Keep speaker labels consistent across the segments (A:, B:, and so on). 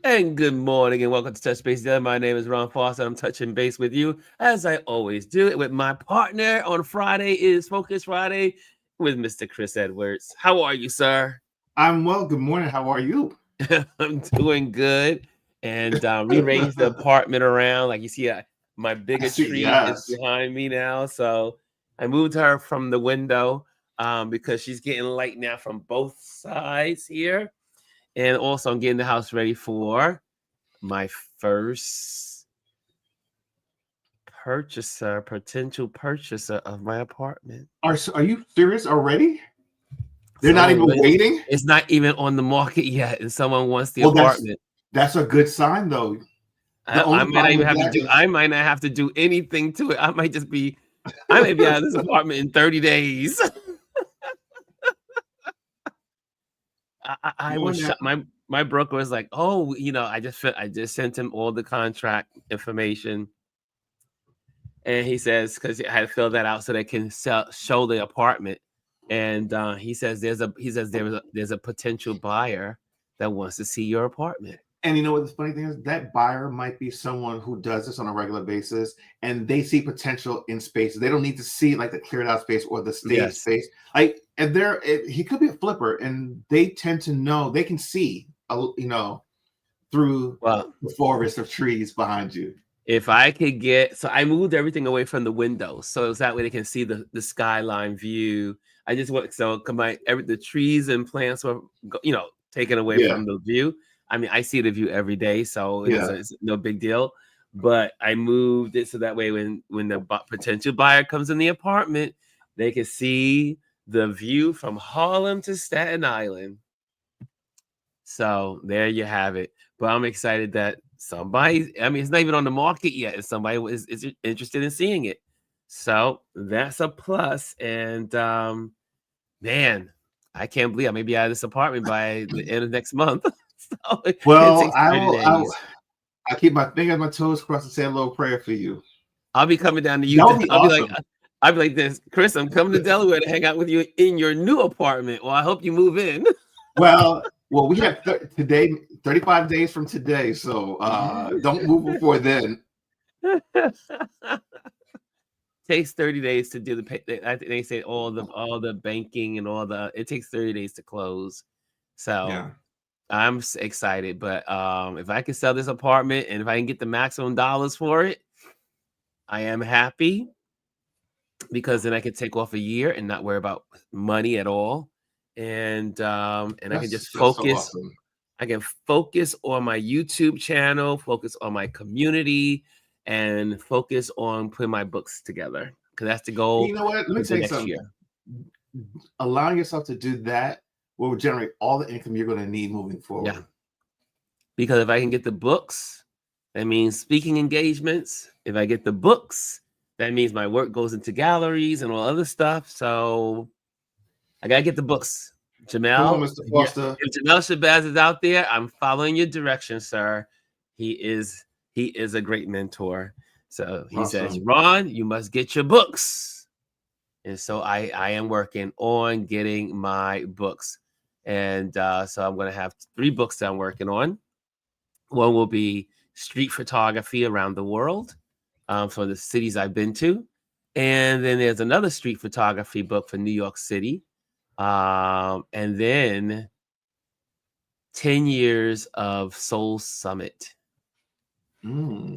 A: And good morning and welcome to Touch Base Daily. My name is Ron Foster. I'm touching base with you as I always do. With my partner on Friday is Focus Friday with Mr. Chris Edwards. How are you, sir?
B: I'm well. Good morning. How are you?
A: I'm doing good. And rearranged the apartment around. Like you see, my bigger tree is
B: Yes.
A: behind me now. So I moved her from the window because she's getting light now from both sides here. And also, I'm getting the house ready for my first potential purchaser of my apartment.
B: Are you serious already? They're not
A: Someone
B: even waiting?
A: It's not even on the market yet, and someone wants the apartment.
B: That's a good sign, though.
A: I might not even have to do. I might not have to do anything to it. I might be out of this apartment in 30 days. I was shocked. My broker was like, "Oh, I just sent him all the contract information." And he says, because I had to fill that out so they can show the apartment. And he says there's a potential buyer that wants to see your apartment.
B: And you know what the funny thing is? That buyer might be someone who does this on a regular basis, and they see potential in spaces. They don't need to see like the cleared out space or the stage space. Like, and he could be a flipper, and they tend to know. They can see, through the forest of trees behind you.
A: If I could I moved everything away from the window, so that way they can see the skyline view. I just want the trees and plants were taken away from the view. I mean, I see the view every day, so it's no big deal. But I moved it so that way when the potential buyer comes in the apartment, they can see the view from Harlem to Staten Island. So there you have it. But I'm excited that somebody, it's not even on the market yet, and somebody is interested in seeing it. So that's a plus. And man, I can't believe I may be out of this apartment by the end of next month. So
B: well, I keep my finger on my toes crossed and say a little prayer for you.
A: I'll be coming down to you. I'll be like this, Chris, I'm coming to Delaware to hang out with you in your new apartment. Well, I hope you move in.
B: Well, we have today 35 days from today, so don't move before then.
A: Takes 30 days to do I think they say all the banking and it takes 30 days to close. So yeah. I'm excited, but if I can sell this apartment and if I can get the maximum dollars for it, I am happy, because then I can take off a year and not worry about money at all. And I can just focus. So awesome. I can focus on my YouTube channel, focus on my community, and focus on putting my books together, because that's the goal.
B: You know what? Let me tell you something. Year. Allowing yourself to do that will generate all the income you're going to need moving forward.
A: Yeah. Because if I can get the books, that means speaking engagements. If I get the books, that means my work goes into galleries and all other stuff. So I gotta get the books. Jamel,
B: Mr. Foster.
A: If Jamel Shabazz is out there, I'm following your direction, sir. He is a great mentor. So he says, Ron, you must get your books. And so I am working on getting my books. And so I'm going to have 3 books that I'm working on. One will be street photography around the world for the cities I've been to. And then there's another street photography book for New York City. And then 10 years of Soul Summit.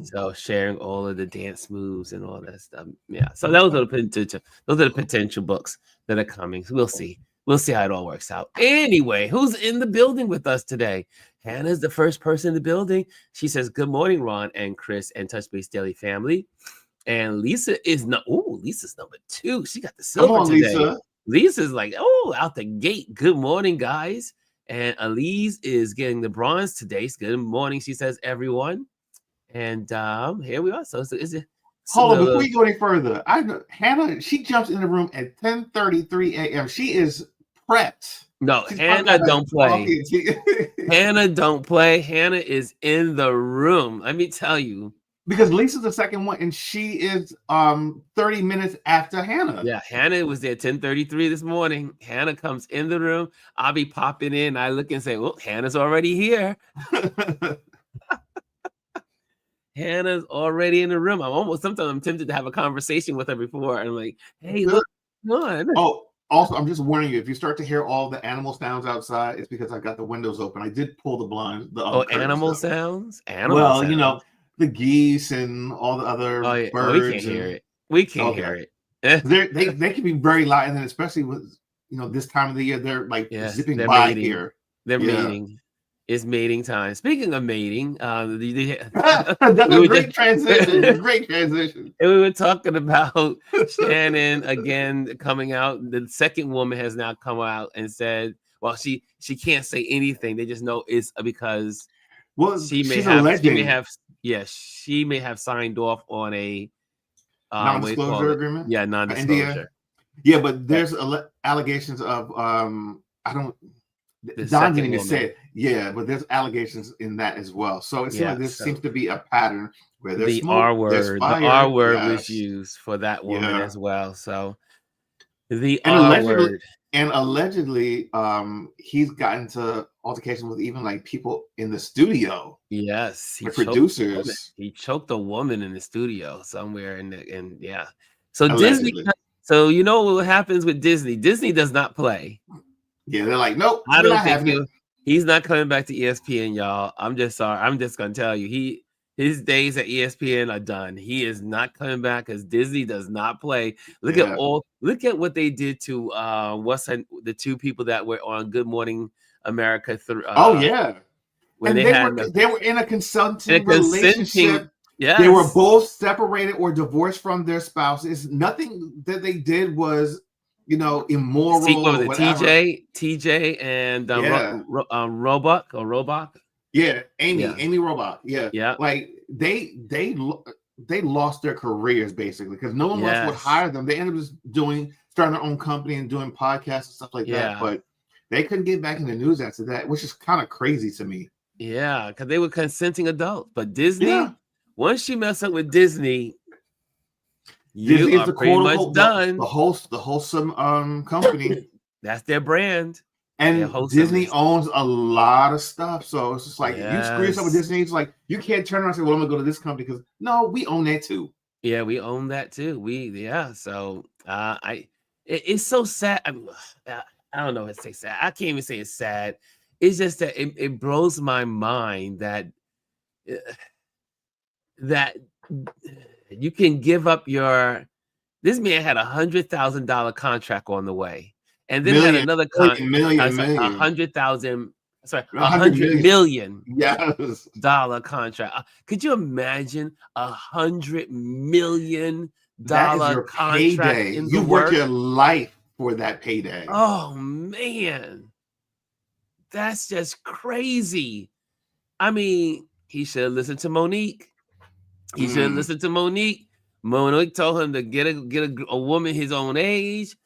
A: So sharing all of the dance moves and all that stuff. Yeah. So those are the potential books that are coming. So we'll see. We'll see how it all works out. Anyway, who's in the building with us today? Hannah's the first person in the building. She says, good morning, Ron and Chris and Touch Base Daily family. And Lisa is Lisa's number 2. She got the silver today. Lisa. Lisa's like, out the gate. Good morning, guys. And Elise is getting the bronze today. Good morning, she says, everyone. And here we are. So is it?
B: Hold on, before you go any further, Hannah, she jumps in the room at 10:33 a.m. She is prepped.
A: No, Hannah don't play. Hannah don't play. Hannah is in the room. Let me tell you.
B: Because Lisa's the second one, and she is 30 minutes after Hannah.
A: Yeah, Hannah was there 10:33 this morning. Hannah comes in the room. I'll be popping in. I look and say, well, Hannah's already here. Hannah's already in the room. Sometimes I'm tempted to have a conversation with her before. And I'm like, hey, look, on.
B: Oh, also, I'm just warning you, if you start to hear all the animal sounds outside, it's because I got the windows open. I did pull the blinds, the curtains
A: animal
B: up.
A: sounds?
B: Well, you know, the geese and all the other
A: Oh, yeah.
B: birds.
A: We can't hear it. We can't hear it.
B: They can be very loud, and then especially with this time of the year, they're like zipping
A: they're
B: by
A: mating.
B: here.
A: They're mating. It's mating time. Speaking of mating,
B: that's a great transition. A great transition.
A: And we were talking about Shannon again coming out. The second woman has now come out and said, well, she can't say anything. They just know it's because she may have signed off on a
B: non-disclosure agreement.
A: Yeah, non-disclosure.
B: Yeah, but there's allegations of Don didn't even say it. Yeah, but there's allegations in that as well. So it seems like there seems to be a pattern where there's smoke, there's fire.
A: The R word was used for that woman as well. So
B: allegedly, he's gotten to altercation with even like people in the studio.
A: Yes,
B: the producers.
A: He choked a woman in the studio somewhere, So allegedly. Disney. So you know what happens with Disney? Disney does not play.
B: Yeah, they're like, nope.
A: I don't think he's not coming back to ESPN, y'all. I'm just sorry. I'm just gonna tell you, his days at ESPN are done. He is not coming back because Disney does not play. Look at what they did to the two people that were on Good Morning America.
B: When they were in a consenting relationship.
A: Yes.
B: They were both separated or divorced from their spouses. Nothing that they did was immoral.
A: TJ and Roebuck.
B: Yeah, Amy Robach. Yeah. Like they lost their careers basically because no one else would hire them. They ended up just starting their own company and doing podcasts and stuff like that. But they couldn't get back in the news after that, which is kind of crazy to me.
A: Yeah, because they were consenting adults. But Disney, once you mess up with Disney, you are pretty much done.
B: The wholesome company.
A: That's their brand.
B: And Disney owns a lot of stuff. So it's just like you screw yourself with Disney. It's like you can't turn around and say, well, I'm gonna go to this company because no, we own that too.
A: Yeah, we own that too. So it's so sad. I don't know what to say sad. I can't even say it's sad. It's just that it blows my mind that you can give up this man had $100,000 contract on the way, and then had another $100 million contract. Could you imagine $100 million contract?
B: You work your life for that payday.
A: Oh man, that's just crazy. I mean, he should have listened to Monique. Monique told him to get a woman his own age,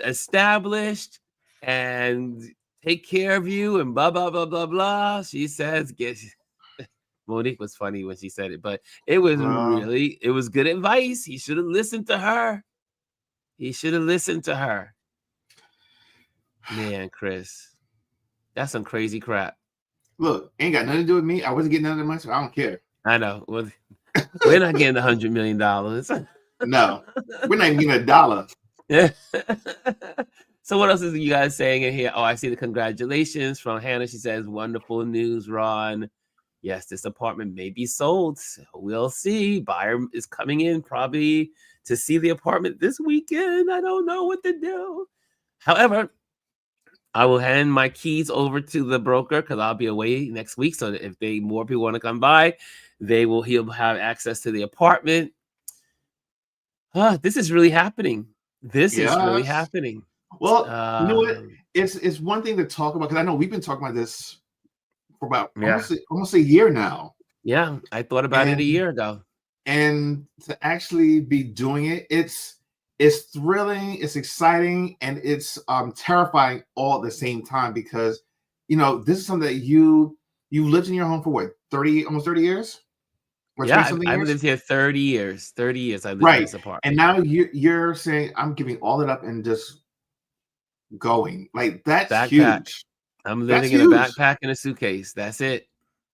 A: established, and take care of you, and blah blah blah blah blah. She says, Monique was funny when she said it, but it was it was good advice. He should have listened to her. Man, Chris, that's some crazy crap.
B: Look, ain't got nothing to do with me. I wasn't getting none of the money, so I don't care.
A: I know. Well, we're not getting $100 million.
B: No, we're not even getting $1.
A: Yeah. So what else is you guys saying in here? Oh, I see the congratulations from Hannah. She says, wonderful news, Ron. Yes, this apartment may be sold. We'll see. Buyer is coming in probably to see the apartment this weekend. I don't know what to do. However, I will hand my keys over to the broker because I'll be away next week. So that if more people want to come by, he'll have access to the apartment. This is really happening. This is really happening.
B: Well, you know what? It's one thing to talk about because I know we've been talking about this for about almost a year now.
A: Yeah, I thought about it a year ago.
B: And to actually be doing it, it's thrilling, it's exciting, and it's terrifying all at the same time because this is something that you lived in your home for what, almost 30 years?
A: I've lived here 30 years. 30 years I lived in this apartment.
B: And now you're saying I'm giving all it up and just going. Like that's huge.
A: I'm living in a backpack and a suitcase. That's it.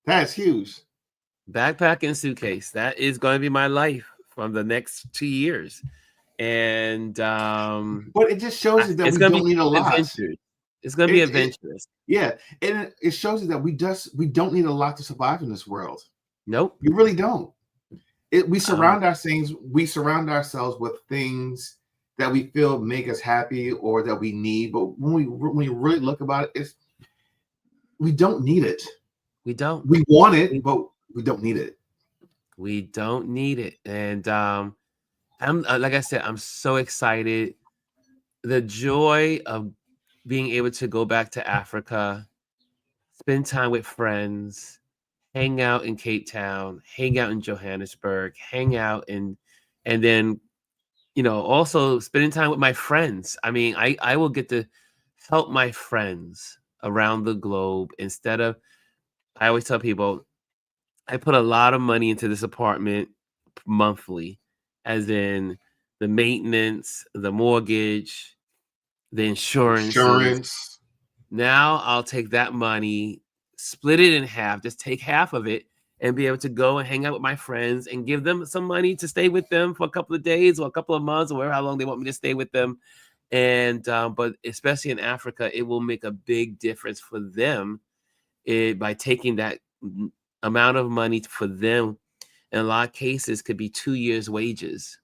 B: That's huge.
A: Backpack and suitcase. That is going to be my life from the next 2 years. And
B: But it just shows you that
A: it's
B: we
A: going to
B: don't
A: be
B: need a lot.
A: adventurous. It's going to be adventurous.
B: Yeah, and it shows you that we don't need a lot to survive in this world.
A: Nope.
B: You really don't. We surround ourselves with things that we feel make us happy or that we need. But when we really look about it, we don't need it.
A: We don't.
B: We want it, but we don't need it.
A: We don't need it. And I'm like I said, I'm so excited. The joy of being able to go back to Africa, spend time with friends, hang out in Cape Town, hang out in Johannesburg, hang out and then also spending time with my friends. I mean, I will get to help my friends around the globe instead of, I always tell people, I put a lot of money into this apartment monthly, as in the maintenance, the mortgage, the insurances.
B: Insurance.
A: Now I'll take that money, split it in half, just take half of it and be able to go and hang out with my friends and give them some money to stay with them for a couple of days or a couple of months or whatever, how long they want me to stay with them. And but especially in Africa, it will make a big difference for them by taking that amount of money for them. In a lot of cases, could be 2 years' wages.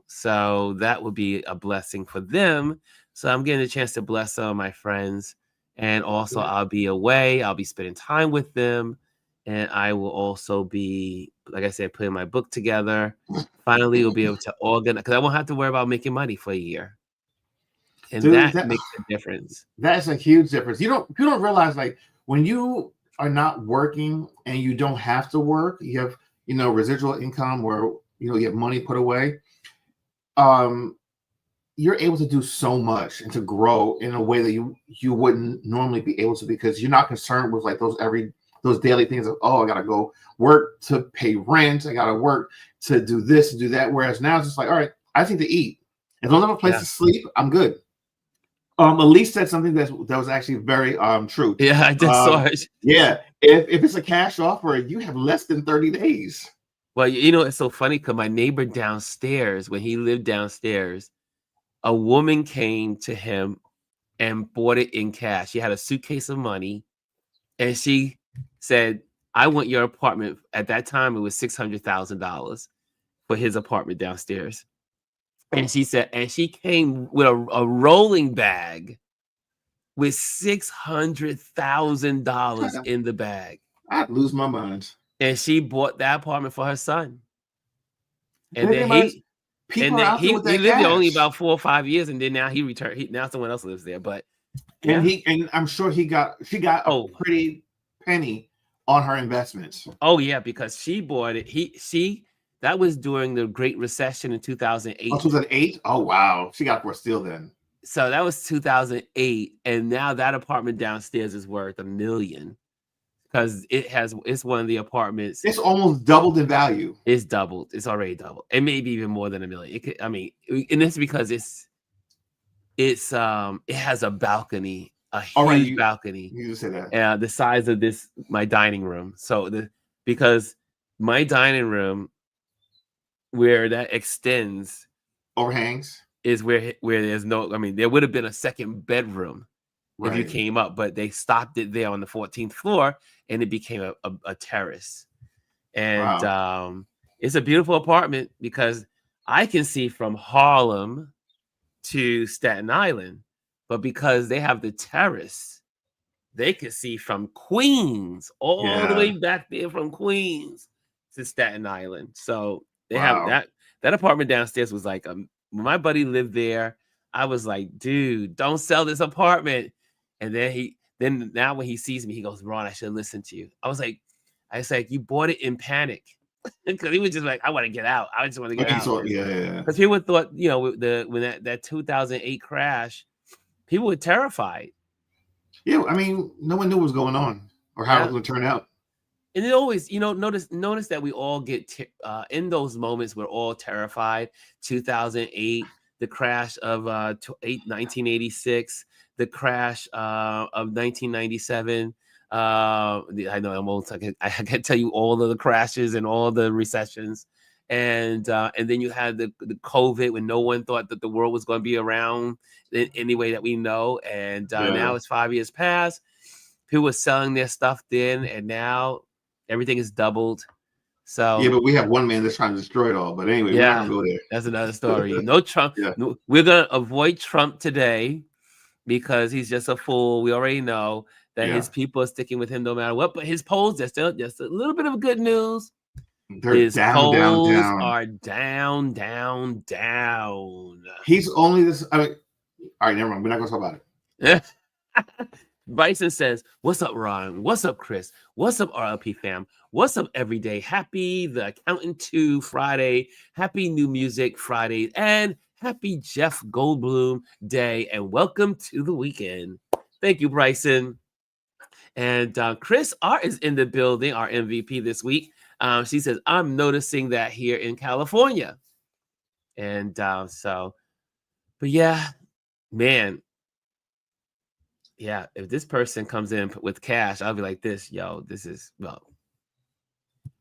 A: So that would be a blessing for them. So I'm getting a chance to bless some of my friends, and also I'll be away. I'll be spending time with them, and I will also be, like I said, putting my book together. Finally, we'll be able to organize because I won't have to worry about making money for a year, and
B: Dude,
A: that makes a difference.
B: That's a huge difference. You don't realize, like, when you are not working and you don't have to work, you have residual income where you have money put away. You're able to do so much and to grow in a way that you wouldn't normally be able to, because you're not concerned with like those daily things of, oh, I gotta go work to pay rent, I gotta work to do this and do that. Whereas now it's just like, all right, I think to eat. As long as I have a place to sleep, I'm good. Elise said something that was actually very true.
A: Yeah, I just saw it.
B: Yeah, if it's a cash offer, you have less than 30 days.
A: Well, it's so funny because my neighbor downstairs, when he lived downstairs, a woman came to him and bought it in cash. She had a suitcase of money, and she said, "I want your apartment." At that time, it was $600,000 for his apartment downstairs. And she said, and she came with a rolling bag with $600,000 in the bag.
B: I'd lose my mind.
A: And she bought that apartment for her son. And then
B: he
A: lived there only about 4 or 5 years, and then now he returned. Now someone else lives there, but
B: and I'm sure she got a pretty penny on her investments.
A: Oh yeah, because she bought it. That was during the Great Recession in 2008.
B: Oh, 2008? Oh wow, she got it for a steal then.
A: So that was 2008, and now that apartment downstairs is worth $1 million. Because it's one of the apartments.
B: It's almost doubled in value.
A: It's doubled. It's already doubled. It may be even more than $1 million. And it's because it has a balcony, a huge balcony.
B: You say that.
A: The size of my dining room. So because my dining room, where that extends,
B: overhangs,
A: is where there's no. There would have been a second bedroom. Right. If you came up, but they stopped it there on the 14th floor, and it became a terrace. And it's a beautiful apartment because I can see from Harlem to Staten Island, but because they have the terrace, they can see from Queens all the way back there, from Queens to Staten Island. So they have that apartment downstairs was like, when my buddy lived there, I was like, dude, don't sell this apartment. And then now when he sees me, he goes, Ron, I should listen to you. I was like, you bought it in panic. Because he was just like, I want to get out. I just want to get out.
B: Yeah.
A: Because people thought, when that 2008 crash, people were terrified.
B: Yeah, no one knew what was going on or how it was going to turn out.
A: And it always, notice that we all get in those moments, we're all terrified. 2008, the crash of 1986. The crash of 1997, I know I'm old. I can tell you all of the crashes and all the recessions, and then you had the COVID when no one thought that the world was going to be around in any way that we know, and now it's 5 years past. People were selling their stuff then, and now everything is doubled. So
B: yeah, but we have one man that's trying to destroy it all. But anyway, we're not gonna go there.
A: That's another story. No Trump.
B: Yeah.
A: No, we're gonna avoid Trump today because he's just a fool. We already know that his people are sticking with him no matter what. But his polls, they're still just a little bit of good news.
B: They're
A: His
B: down,
A: polls
B: down.
A: are down, down, down.
B: He's only this. I mean, all right, never mind. We're not gonna talk about it.
A: Bryson says, "What's up, Ron? What's up, Chris? What's up, RLP fam? What's up, everyday? Happy the Accountant 2 Friday. Happy New Music Friday. And happy Jeff Goldblum Day. And welcome to the weekend." Thank you, Bryson. And Chris R is in the building, our MVP this week. She says, "I'm noticing that here in California." And but yeah, man. Yeah, if this person comes in with cash, I'll be like this, yo, this is, well,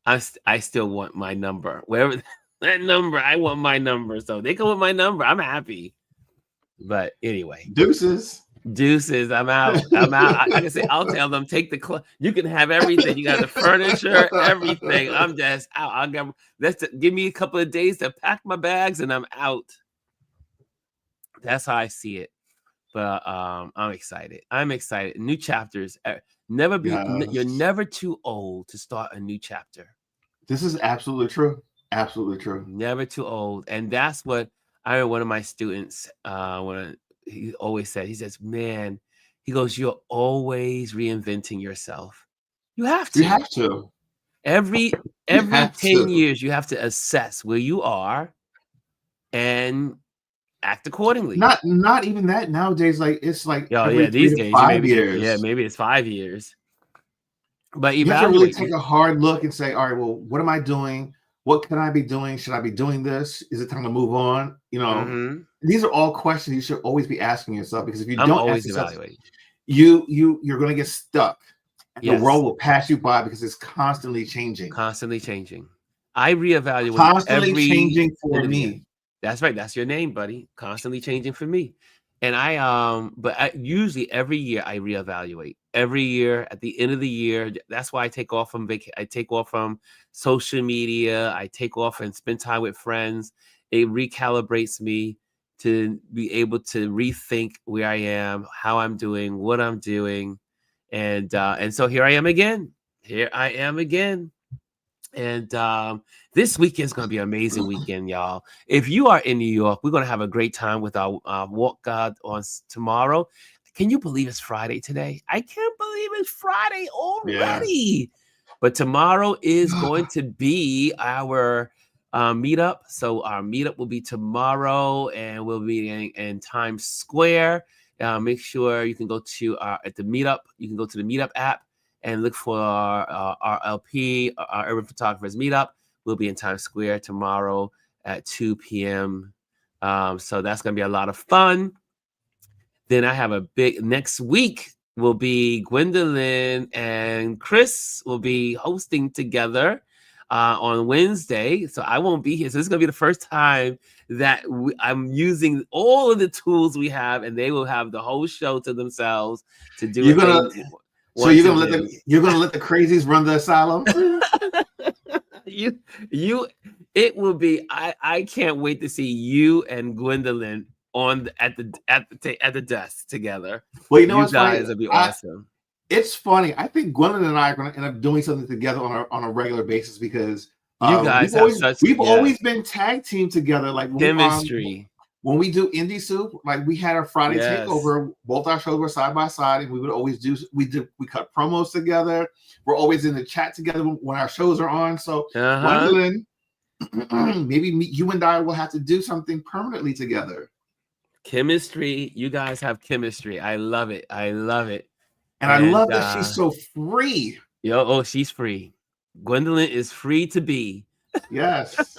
A: I still want my number. Wherever that number, I want my number. So they come with my number, I'm happy. But anyway.
B: Deuces,
A: I'm out. I can say, I'll tell them, take the you can have everything. You got the furniture, everything. I'm just out. Give me a couple of days to pack my bags and I'm out. That's how I see it. But I'm excited. New chapters. You're never too old to start a new chapter.
B: This is absolutely true. Absolutely true.
A: Never too old. And that's what I remember one of my students, when he always said, he says, man, he goes, you're always reinventing yourself. You have to.
B: You have to.
A: Every 10 years, you have to assess where you are and act accordingly.
B: Not even that nowadays. Like it's like
A: these days,
B: 5 years.
A: Yeah, maybe it's 5 years. But
B: you have to really take a hard look and say, all right, well, what am I doing? What can I be doing? Should I be doing this? Is it time to move on? You know, these are all questions you should always be asking yourself, because if you don't ask yourself, you're going to get stuck. The world will pass you by because it's constantly changing.
A: I reevaluate.
B: Constantly changing for me.
A: That's right. That's your name, buddy. Constantly changing for me. And usually every year I reevaluate. Every year at the end of the year, that's why I take off from I take off from social media. I take off and spend time with friends. It recalibrates me to be able to rethink where I am, how I'm doing, what I'm doing, and so here I am again. And this weekend is going to be an amazing weekend, y'all. If you are in New York, we're going to have a great time with our Walk God on tomorrow. Can you believe it's Friday today? I can't believe it's Friday already. Yeah. But tomorrow is going to be our meetup. So our meetup will be tomorrow, and we'll be in Times Square. Make sure you can go to at the meetup. You can go to the meetup app and look for our LP, our Urban Photographers Meetup. We'll be in Times Square tomorrow at 2 p.m. So that's going to be a lot of fun. Then I have next week will be Gwendolyn and Chris will be hosting together on Wednesday. So I won't be here. So this is going to be the first time that I'm using all of the tools we have, and they will have the whole show to themselves to do it.
B: So you're gonna let the crazies run the asylum?
A: It will be. I can't wait to see you and Gwendolyn at the desk together.
B: Well, you know, you
A: guys will be awesome.
B: It's funny. I think Gwendolyn and I are going to end up doing something together on a regular basis, because
A: you guys
B: we've always been tag team together, like
A: chemistry.
B: When we do Indie Soup, like we had our Friday takeover, both our shows were side by side, and we would always we cut promos together. We're always in the chat together when our shows are on. So Gwendolyn, maybe you and I will have to do something permanently together.
A: Chemistry, you guys have chemistry. I love it. And
B: I love that she's so free.
A: She's free. Gwendolyn is free to be.
B: Yes.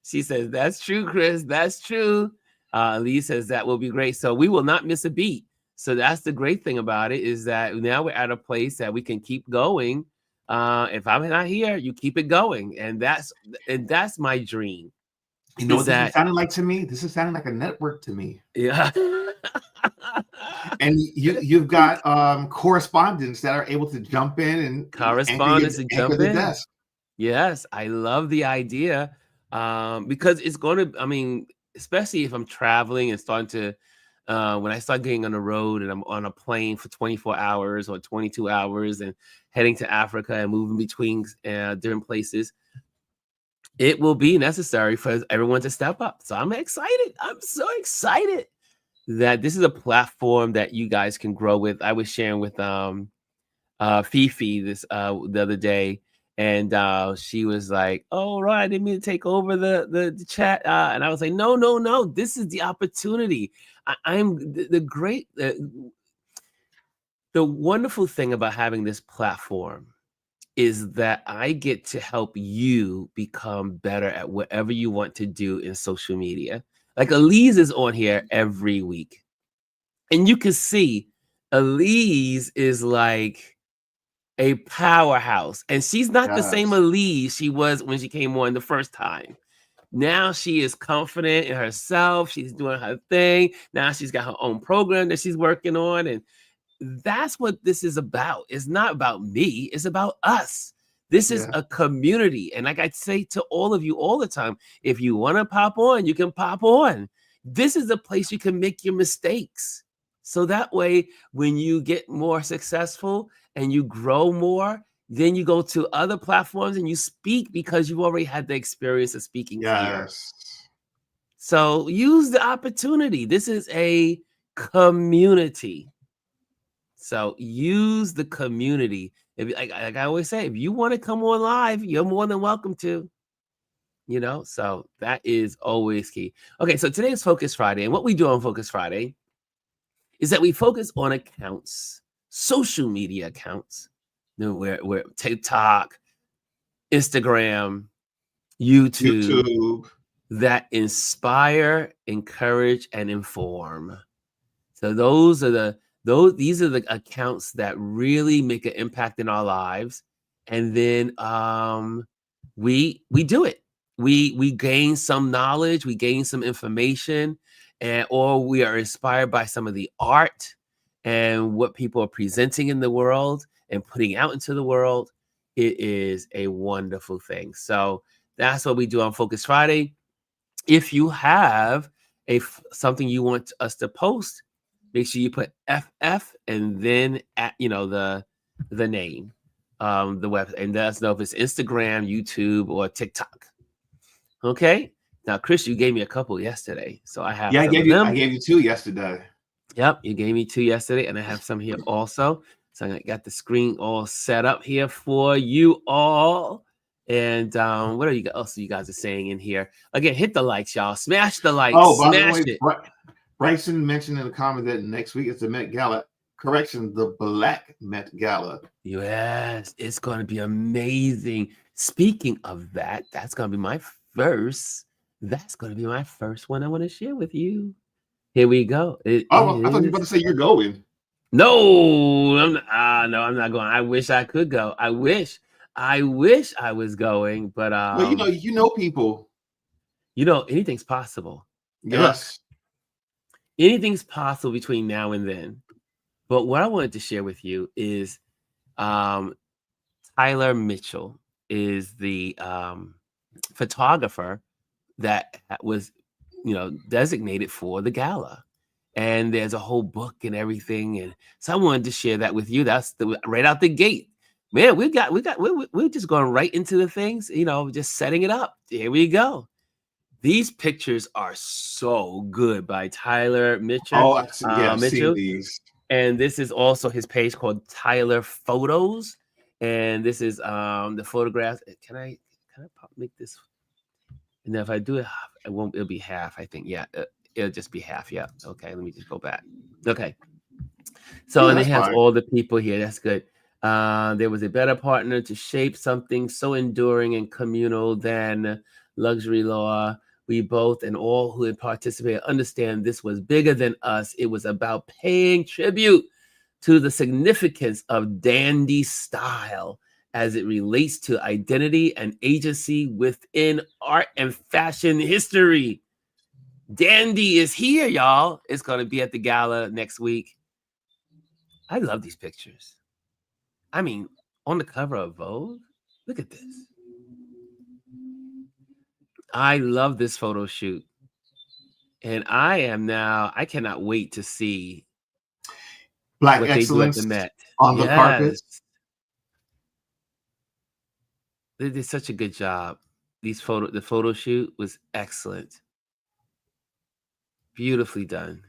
A: She says, that's true, Chris. That's true. Lee says that will be great. So we will not miss a beat. So that's the great thing about it, is that now we're at a place that we can keep going. If I'm not here, you keep it going, and that's my dream.
B: You know what this is sounding like to me? This is sounding like a network to me.
A: Yeah.
B: And you've got correspondents that are able to jump in and anchor the desk.
A: Yes, I love the idea, because it's going to, I mean, especially if I'm traveling and starting to, when I start getting on the road and I'm on a plane for 24 hours or 22 hours and heading to Africa and moving between different places, it will be necessary for everyone to step up. So I'm excited. I'm so excited that this is a platform that you guys can grow with. I was sharing with Fifi this the other day, and she was like, "Oh, right, I didn't mean to take over the chat." And I was like, "No. This is the opportunity. I'm the great, the wonderful thing about having this platform is that I get to help you become better at whatever you want to do in social media. Like Elise is on here every week, and you can see Elise is like a powerhouse, and she's not the same Elise she was when she came on the first time. Now she is confident in herself. She's doing her thing. Now she's got her own program that she's working on, and that's what this is about. It's not about me. It's about us. This is a community. And like I say to all of you all the time, if you want to pop on, you can pop on. This is a place you can make your mistakes. So that way, when you get more successful and you grow more, then you go to other platforms and you speak because you've already had the experience of speaking here. So use the opportunity. This is a community. So use the community. If, like I always say, if you want to come on live, you're more than welcome to. You know, so that is always key. Okay, so today is Focus Friday, and what we do on Focus Friday is that we focus on accounts, social media accounts. You know, where TikTok, Instagram, YouTube, that inspire, encourage, and inform. So these are the accounts that really make an impact in our lives, and then we do it. We gain some knowledge, we gain some information, or we are inspired by some of the art and what people are presenting in the world and putting out into the world. It is a wonderful thing. So that's what we do on Focus Friday. If you have something you want us to post, make sure you put FF and then at the name, the web, and let us know if it's Instagram, YouTube, or TikTok. Okay. Now, Chris, you gave me a couple yesterday, so I have.
B: I gave you 2 yesterday.
A: Yep, you gave me 2 yesterday, and I have some here also. So I got the screen all set up here for you all. And what are you else you guys are saying in here? Again, hit the likes, y'all. Smash the likes.
B: Oh, by
A: smash
B: the way, Bryson mentioned in the comment that next week is the Met Gala. Correction, the Black Met Gala.
A: Yes, it's going to be amazing. Speaking of that, that's going to be my first. That's going to be my first one I want to share with you. Here we go.
B: I thought you were about to say you're going.
A: No, I'm not going. I wish I could go. I wish I was going, but
B: well, you know people.
A: Anything's possible.
B: Yes.
A: Look, anything's possible between now and then. But what I wanted to share with you is Tyler Mitchell is the photographer that was designated for the gala. And there's a whole book and everything. And so I wanted to share that with you. That's right out the gate. Man, we're just going right into the things, just setting it up. Here we go. These pictures are so good by Tyler Mitchell.
B: I've seen these.
A: And this is also his page called Tyler Photos. And this is the photographs. Can I make this? And if I do it, it'll be half, I think. Yeah, it'll just be half. Yeah. Okay, let me just go back. Okay. So and it has all the people here. That's good. There was a better partner to shape something so enduring and communal than luxury law, We both and all who had participated understand this was bigger than us. It was about paying tribute to the significance of dandy style as it relates to identity and agency within art and fashion history. Dandy is here, y'all. It's going to be at the gala next week. I love these pictures. I mean, on the cover of Vogue, look at this. I love this photo shoot. And I cannot wait to see
B: Black
A: what they do at the
B: excellence
A: Met.
B: on the carpet.
A: They did such a good job. The photo shoot was excellent. Beautifully done.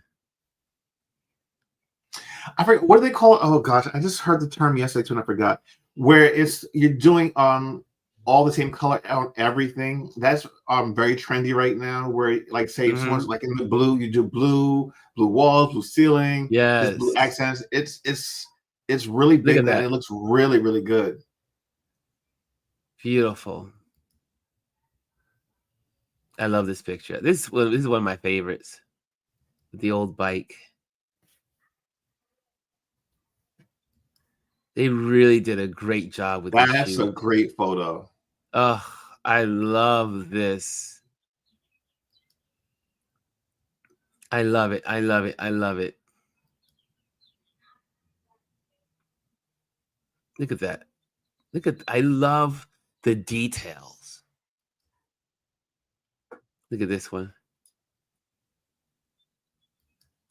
B: I forget, what do they call it? Oh gosh, I just heard the term yesterday too, and I forgot. Where you're doing all the same color on everything. That's very trendy right now. Where like say someone's like in the blue, you do blue walls, blue ceiling, just blue accents. It's really big and it looks really, really good.
A: Beautiful. I love this picture. This is one of my favorites. The old bike. They really did a great job with this.
B: That's a great photo.
A: Oh, I love this. I love it. I love it. I love it. Look at that. I love the details. Look at this one.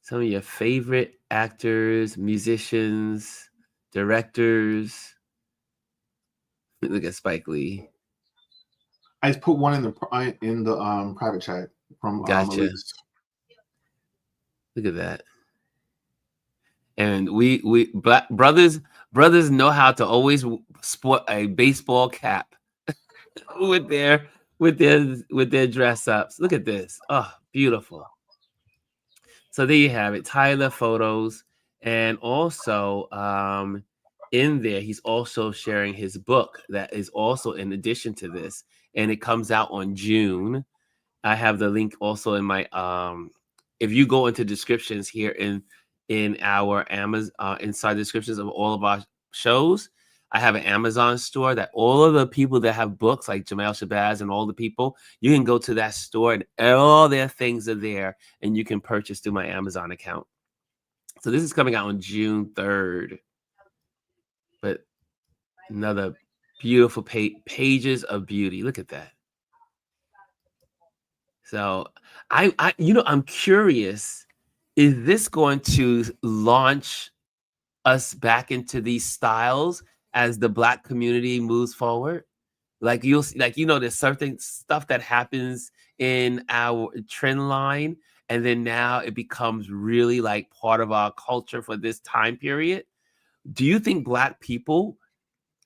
A: Some of your favorite actors, musicians, directors. Look at Spike Lee.
B: I just put one in the private chat from
A: Gotcha.
B: Elise.
A: Look at that. And we brothers know how to always sport a baseball cap with their dress ups. Look at this. Oh, beautiful. So there you have it. Tyler photos, and also in there he's also sharing his book that is also in addition to this, and it comes out on June. I have the link also in my if you go into descriptions here in our Amazon inside descriptions of all of our shows, I have an Amazon store that all of the people that have books like Jamal Shabazz and all the people, you can go to that store and all their things are there and you can purchase through my Amazon account. So this is coming out on June 3rd. But another beautiful pages of beauty. Look at that. So I'm curious, is this going to launch us back into these styles as the Black community moves forward? Like you'll see, like, there's certain stuff that happens in our trend line, and then now it becomes really like part of our culture for this time period. Do you think Black people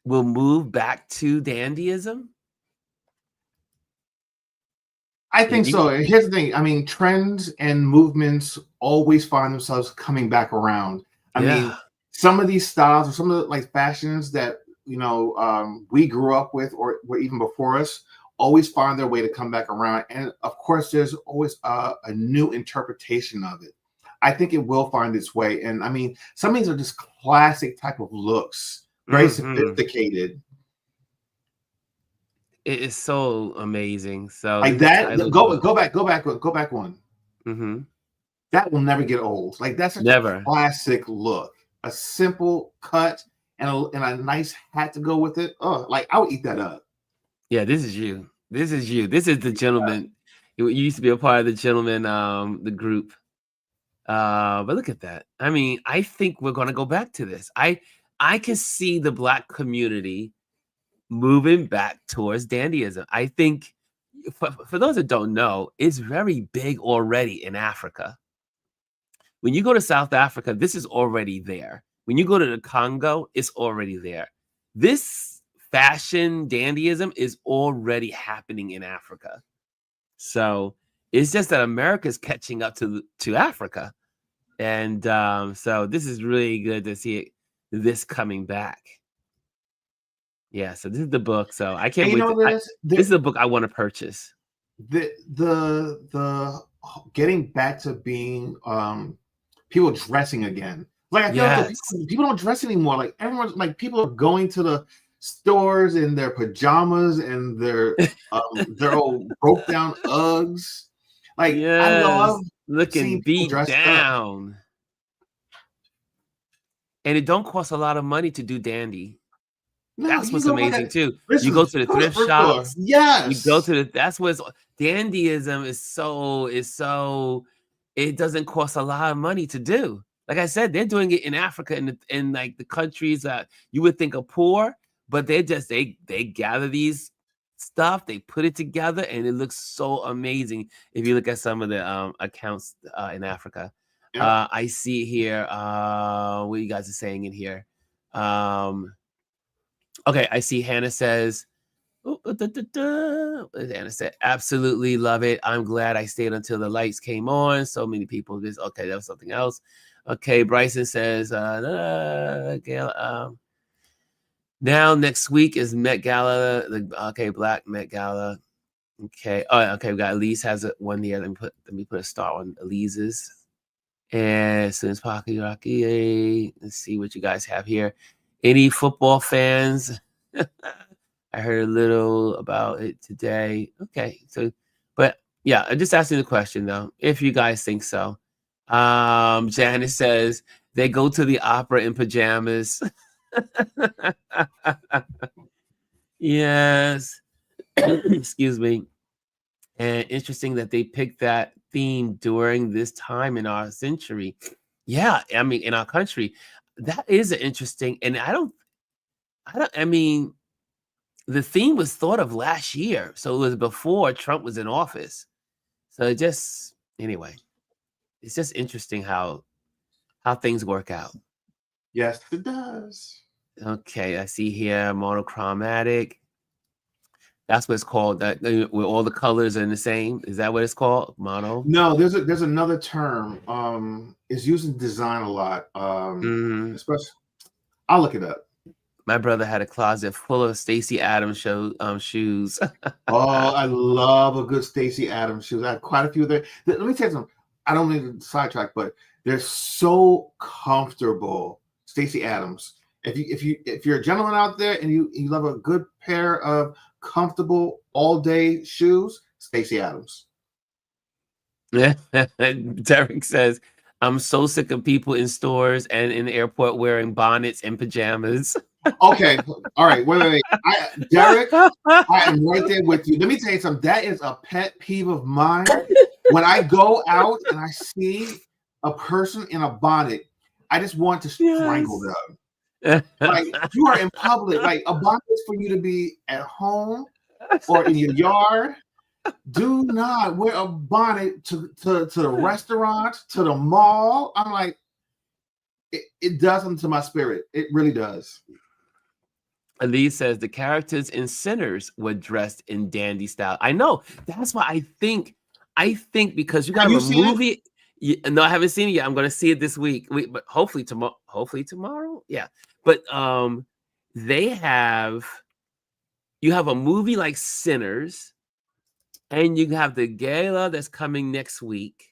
A: will move back to dandyism?
B: I think so. Here's the thing. I mean, trends and movements always find themselves coming back around. I mean, some of these styles or some of the like fashions that we grew up with or were even before us always find their way to come back around. And of course, there's always a new interpretation of it. I think it will find its way. And I mean, some of these are just classic type of looks, very sophisticated.
A: It is so amazing. So
B: like that. Go back one. That will never get old. Like that's a classic look. A simple cut and a nice hat to go with it. Oh, like I would eat that up.
A: Yeah, this is you. This is you. This is the gentleman. You used to be a part of the gentleman, the group. But look at that. I mean, I think we're gonna go back to this. I can see the Black community moving back towards dandyism. I think for those that don't know, it's very big already in Africa. When you go to South Africa, this is already there. When you go to the Congo, it's already there. This fashion dandyism is already happening in Africa. So it's just that America's catching up to Africa. And so this is really good to see this coming back. Yeah, so this is the book. So I can't wait. This is the book I want to purchase.
B: the getting back to being people dressing again. Like I feel like
A: Yes.
B: people don't dress anymore. Like everyone's like people are going to the stores in their pajamas and their old broke down Uggs. Like I love
A: Yes. Looking
B: seeing people
A: beat
B: dressed up.
A: down. And it don't cost a lot of money to do dandy.
B: No,
A: That's
B: you
A: what's
B: go like
A: amazing too. You
B: listen,
A: go to the
B: go to the
A: thrift
B: thrift store.
A: shops. You go
B: Yes.
A: to the that's what's dandyism is so it doesn't cost a lot of money to do. Like I said, they're doing it in Africa in like the countries that you would think are poor, but they gather these stuff, they put it together, and it looks so amazing. If you look at some of the accounts in Africa,
B: Yep.
A: I see here what you guys are saying in here. Okay, I see Hannah says, what did Hannah say? Absolutely love it. I'm glad I stayed until the lights came on. So many people just okay, that was something else. Okay, Bryson says, now next week is Met Gala. Okay, Black Met Gala. Okay. Oh, okay. We got Elise has one there. Let me put a star on Elise's. And since Pocky Rocky, let's see what you guys have here. Any football fans? I heard a little about it today. Okay, so, but yeah, I'm just asking the question though, if you guys think so. Janice says they go to the opera in pajamas. Yes. Excuse me. And interesting that they picked that theme during this time in our century. Yeah, I mean, in our country, that is interesting. And I mean, the theme was thought of last year. So it was before Trump was in office. So anyway, it's just interesting how things work out.
B: Yes, it does.
A: Okay, I see here monochromatic. That's what it's called. That where all the colors are the same. Is that what it's called? Mono?
B: No, there's another term. It's used in design a lot. Especially, I'll look it up.
A: My brother had a closet full of Stacey Adams shoes.
B: Oh, I love a good Stacey Adams shoes. I have quite a few there. Let me tell you something. I don't mean to sidetrack, but they're so comfortable. Stacey Adams. If you're a gentleman out there and you love a good pair of comfortable all day shoes, Stacey Adams.
A: Derek says, I'm so sick of people in stores and in the airport wearing bonnets and pajamas.
B: Okay, all right, wait. Derek, I am right there with you. Let me tell you something. That is a pet peeve of mine. When I go out and I see a person in a bonnet, I just want to strangle them. Like you are in public, like a bonnet is for you to be at home or in your yard. Do not wear a bonnet to the restaurant, to the mall. I'm like, it does something to my spirit. It really does.
A: Elise says the characters in Sinners were dressed in dandy style. I know. That's why I think because you got a movie. No, I haven't seen it yet. I'm going to see it this week. But hopefully tomorrow. Hopefully tomorrow. Yeah. But you have a movie like Sinners, and you have the gala that's coming next week.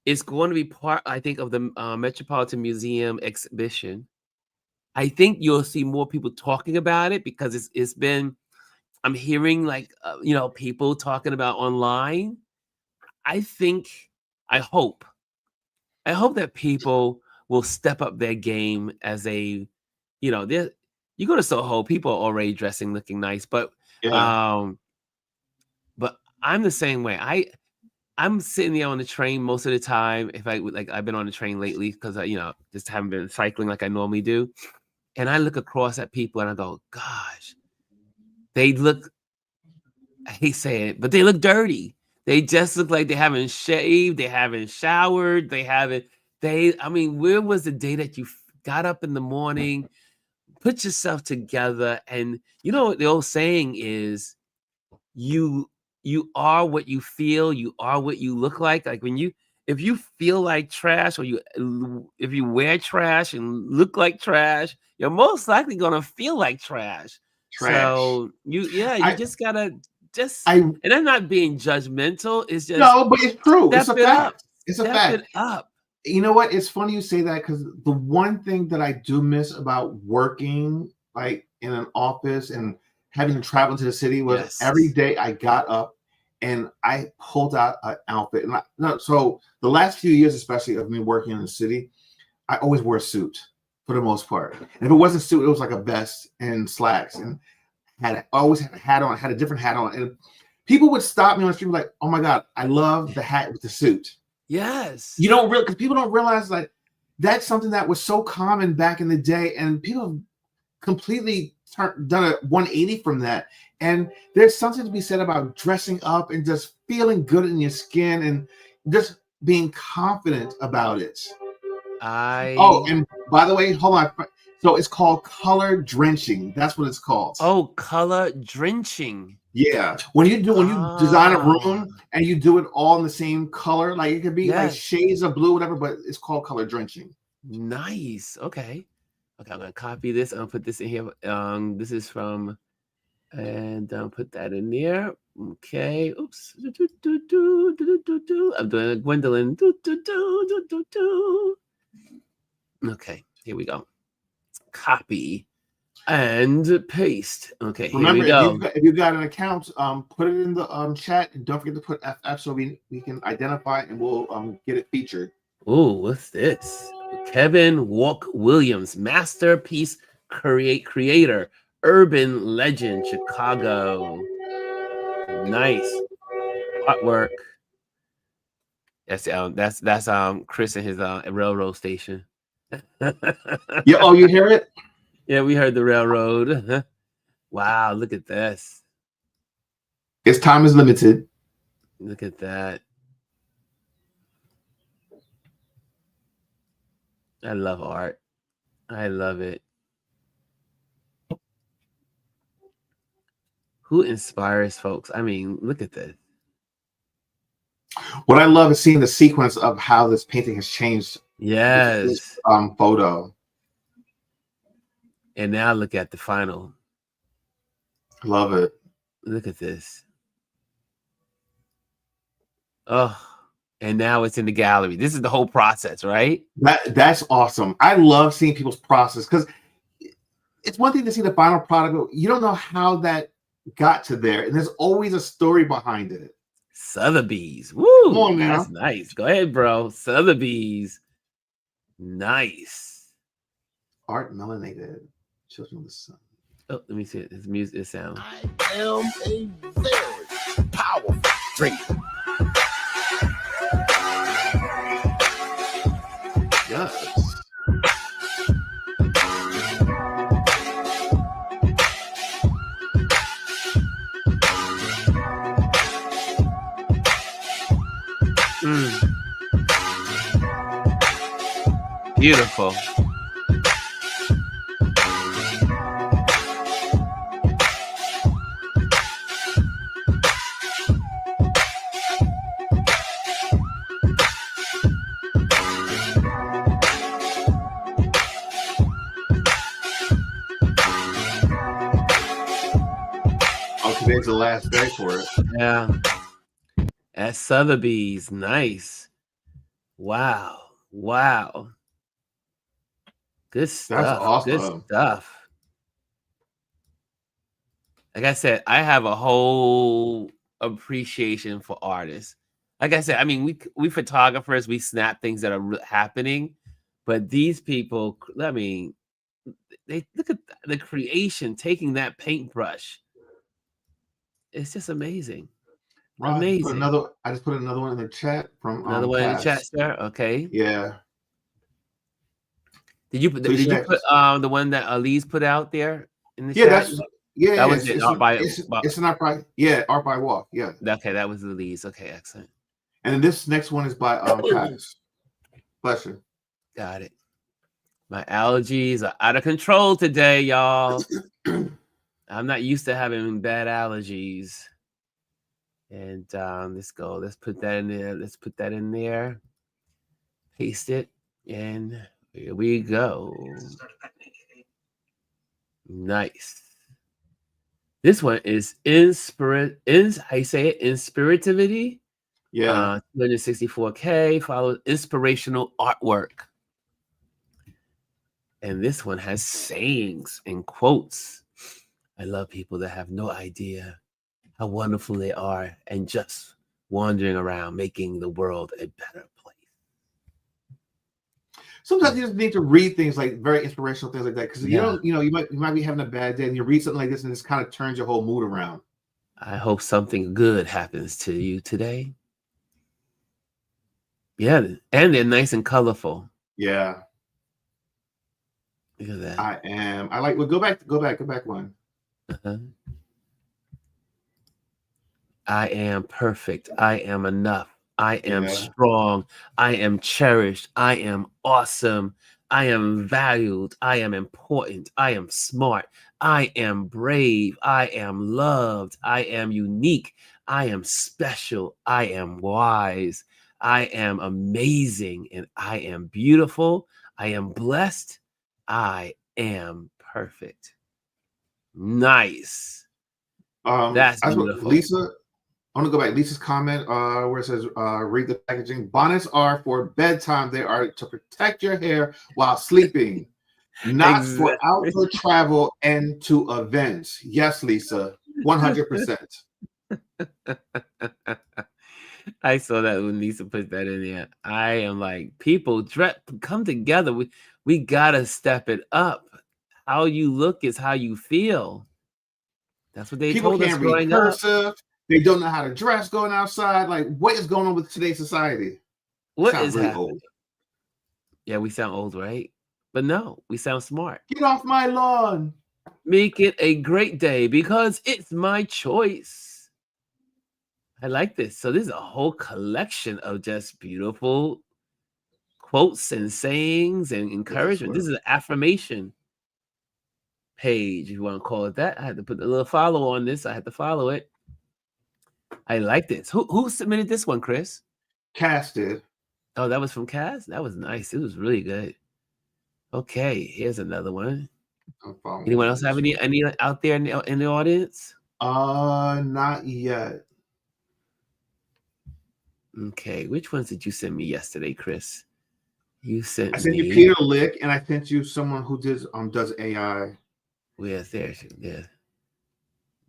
A: It's going to be part, I think, of the Metropolitan Museum exhibition. I think you'll see more people talking about it because it's been. I'm hearing like people talking about online. I hope that people will step up their game as you go to Soho, people are already dressing, looking nice, but but I'm the same way. I'm sitting there on the train most of the time. If I've been on the train lately because I just haven't been cycling like I normally do. And I look across at people and I go, gosh, they look, I hate saying it, but they look dirty. They just look like they haven't shaved, they haven't showered, I mean, where was the day that you got up in the morning, put yourself together? And the old saying is, you are what you feel, you are what you look like. Like if you feel like trash, or if you wear trash and look like trash, you're most likely gonna feel like trash. So you just gotta and I'm not being judgmental. It's just
B: no, but it's true. It's a fact. It's a
A: Step
B: fact.
A: it up.
B: You know what? It's funny you say that because the one thing that I do miss about working like in an office and having to travel to the city was every day I got up and I pulled out an outfit. And so the last few years, especially of me working in the city, I always wore a suit for the most part. And if it wasn't a suit, it was like a vest and slacks, and always had a hat on, had a different hat on. And people would stop me on the street like, "Oh my God, I love the hat with the suit."
A: Yes.
B: You don't really, because people don't realize like that's something that was so common back in the day, and people have completely done a 180 from that. And there's something to be said about dressing up and just feeling good in your skin and just being confident about it. Oh, and by the way, hold on. So it's called color drenching. That's what it's called.
A: Oh, color drenching.
B: Yeah. When you design a room and you do it all in the same color, like it could be like shades of blue, whatever, but it's called color drenching.
A: Nice. Okay. Okay, I'm gonna copy this. I'm gonna put this in here. This is from, and put that in there. Okay. Oops. I'm doing a Gwendolyn. Okay, here we go. Copy and paste. Okay,
B: remember,
A: here we go.
B: If you've got an account, put it in the chat, and don't forget to put FF so we can identify and we'll get it featured.
A: Oh, what's this? Kevin Walk Williams, masterpiece creator, urban legend, Chicago. Nice artwork. That's Chris and his railroad station.
B: Yeah. Oh, you hear it?
A: Yeah, we heard the railroad. Wow, look at this.
B: Its time is limited.
A: Look at that. I love art. I love it. Who inspires folks? I mean, look at this.
B: What I love is seeing the sequence of how this painting has changed.
A: Yes.
B: This photo.
A: And now look at the final.
B: Love it.
A: Look at this. Oh, and now it's in the gallery. This is the whole process, right?
B: That's awesome. I love seeing people's process because it's one thing to see the final product, but you don't know how that got to there, and there's always a story behind it.
A: Sotheby's. Woo!
B: Come on now.
A: That's nice. Go ahead, bro. Sotheby's. Nice.
B: Art melanated. Children of the Sun.
A: Oh, let me see it. His music, his sound.
C: I am a very powerful dreamer.
B: Yes.
A: Beautiful.
B: Today's the last day for it.
A: Yeah. At Sotheby's. Nice. Wow. Wow. Good stuff.
B: That's awesome.
A: Good stuff. Like I said, I have a whole appreciation for artists. Like I said, I mean, we photographers, we snap things that are happening, but these people, I mean, they look at the creation, taking that paintbrush. It's just amazing.
B: Right.
A: Amazing.
B: I just put another one in the chat from
A: another one in the chat, sir. Okay.
B: Yeah.
A: Did you put the one that Elise put out there in the chat? That was it.
B: It's an art by Art by Walk. Yeah.
A: Okay, that was Elise. Okay, excellent.
B: And this next one is by Pax. Bless you.
A: Got it. My allergies are out of control today, y'all. I'm not used to having bad allergies. And let's go. Let's put that in there. Let's put that in there. Paste it. And here we go. Nice. This one is how you say it? Inspirativity.
B: Yeah.
A: 264K, followed inspirational artwork. And this one has sayings and quotes. I love people that have no idea how wonderful they are and just wandering around making the world a better place.
B: Sometimes you just need to read things like very inspirational things like that, because
A: Yeah.
B: you might be having a bad day and you read something like this and this kind of turns your whole mood around.
A: I hope something good happens to you today. Yeah, and they're nice and colorful.
B: Yeah.
A: Look at that.
B: I like. Well, go back one.
A: Uh-huh. I am perfect. I am enough. I am strong. I am cherished. I am awesome. I am valued. I am important. I am smart. I am brave. I am loved. I am unique. I am special. I am wise. I am amazing. And I am beautiful. I am blessed. I am perfect. Nice. That's beautiful.
B: Lisa, I want to go back. Lisa's comment where it says, read the packaging. Bonnets are for bedtime. They are to protect your hair while sleeping, not for outdoor travel and to events. Yes, Lisa, 100%.
A: I saw that when Lisa put that in there. I am like, people come together. We gotta step it up. How you look is how you feel. That's what they told us growing up.
B: Cursive. They don't know how to dress going outside. Like, what is going on with today's society?
A: What is really happening? Old. Yeah, we sound old, right? But no, we sound smart.
B: Get off my lawn.
A: Make it a great day because it's my choice. I like this. So this is a whole collection of just beautiful quotes and sayings and encouragement. This is an affirmation page, if you want to call it that. I had to put a little follow on this. I had to follow it. I like this. Who submitted this one, Chris?
B: Cass did.
A: Oh, that was from Cass? That was nice. It was really good. Okay, here's another one. Anyone else have any out there in the audience?
B: Not yet.
A: Okay, which ones did you send me yesterday, Chris? I sent
B: you Peter Lick, and I sent you someone who does AI.
A: Where's there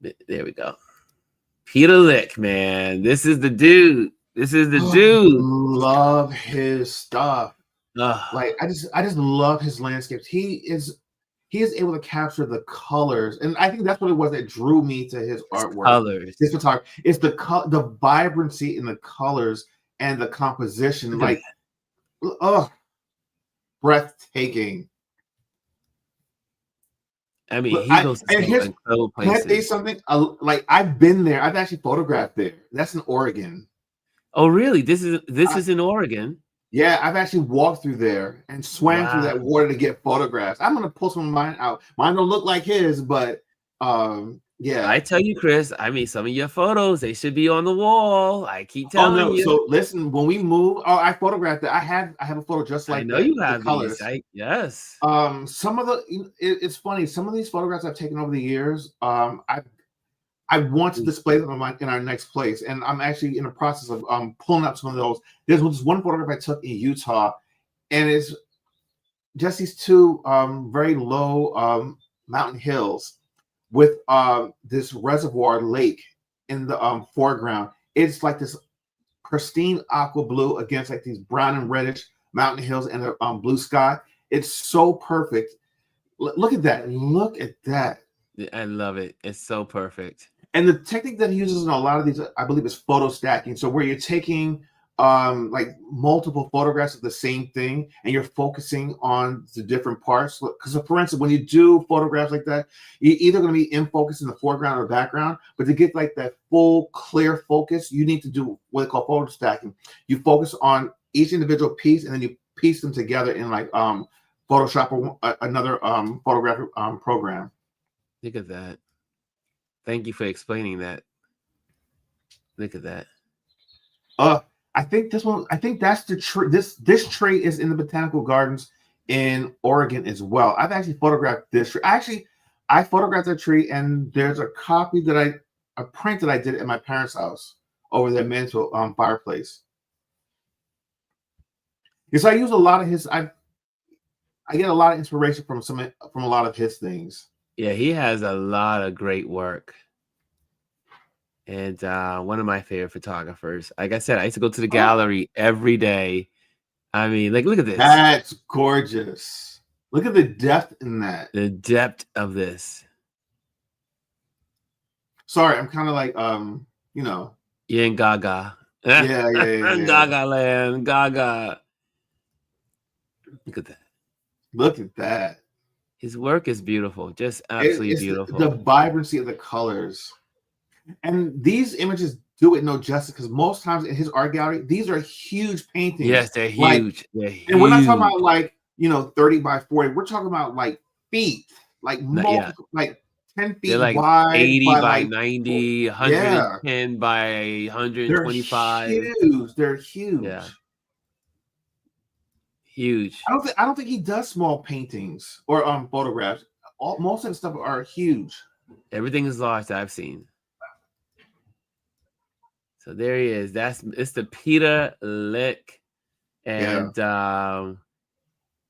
A: we go. Peter Lick, man. This is the dude. This is the dude.
B: Love his stuff. Like I just love his landscapes. He is able to capture the colors, and I think that's what it was that drew me to his artwork.
A: Colors.
B: His photography. It's the vibrancy in the colors and the composition. Like, breathtaking.
A: I mean, he goes to incredible places.
B: Can I say something? Like, I've been there. I've actually photographed there. That's in Oregon.
A: Oh, really? This is in Oregon.
B: Yeah, I've actually walked through there and swam through that water to get photographs. I'm gonna pull some of mine out. Mine don't look like his, but yeah.
A: I tell you, Chris, I mean, some of your photos, they should be on the wall. I keep telling you.
B: So listen, when we move, I photographed it. I have a photo just like
A: I know you have
B: colors.
A: Yes.
B: Some of it's funny. Some of these photographs I've taken over the years, I want to display them in our next place, and I'm actually in the process of pulling up some of those. There's one photograph I took in Utah, and it's just these two very low mountain hills with this reservoir lake in the foreground. It's like this pristine aqua blue against like these brown and reddish mountain hills and the blue sky. It's so perfect. Look at that. Look at that.
A: I love it. It's so perfect.
B: And the technique that he uses in a lot of these, I believe, is photo stacking. So where you're taking like multiple photographs of the same thing and you're focusing on the different parts. Because for instance, when you do photographs like that, you're either going to be in focus in the foreground or background, but to get like that full clear focus, you need to do what they call photo stacking. You focus on each individual piece and then you piece them together in like Photoshop or another photographic program.
A: Look at that. Thank you for explaining that. Look at that.
B: I think this one. I think that's the tree. This tree is in the botanical gardens in Oregon as well. I've actually photographed this tree. I photographed the tree, and there's a copy that a print that I did at my parents' house over their mantle fireplace. Because I use a lot of his. I get a lot of inspiration from a lot of his things.
A: Yeah, he has a lot of great work. And one of my favorite photographers. Like I said, I used to go to the gallery every day. I mean, like, look at this.
B: That's gorgeous. Look at the depth in that.
A: The depth of this.
B: Sorry, I'm kind of like, you know.
A: Yeah, and Gaga.
B: Yeah.
A: Gaga land. Gaga. Look at that.
B: Look at that.
A: His work is beautiful. Just absolutely beautiful.
B: The vibrancy of the colors. And these images do it no justice, because most times in his art gallery, these are huge paintings.
A: Yes, they're huge.
B: And we're not talking about like, 30 by 40. We're talking about like feet, like multiple, like 10 feet
A: they're like
B: wide,
A: 80 by
B: like
A: 90, 110 by 125.
B: They're huge. They're huge.
A: Yeah. Huge.
B: I don't think he does small paintings or photographs. Most of the stuff are huge.
A: Everything is large that I've seen. So there he is. It's the Peter Lick, and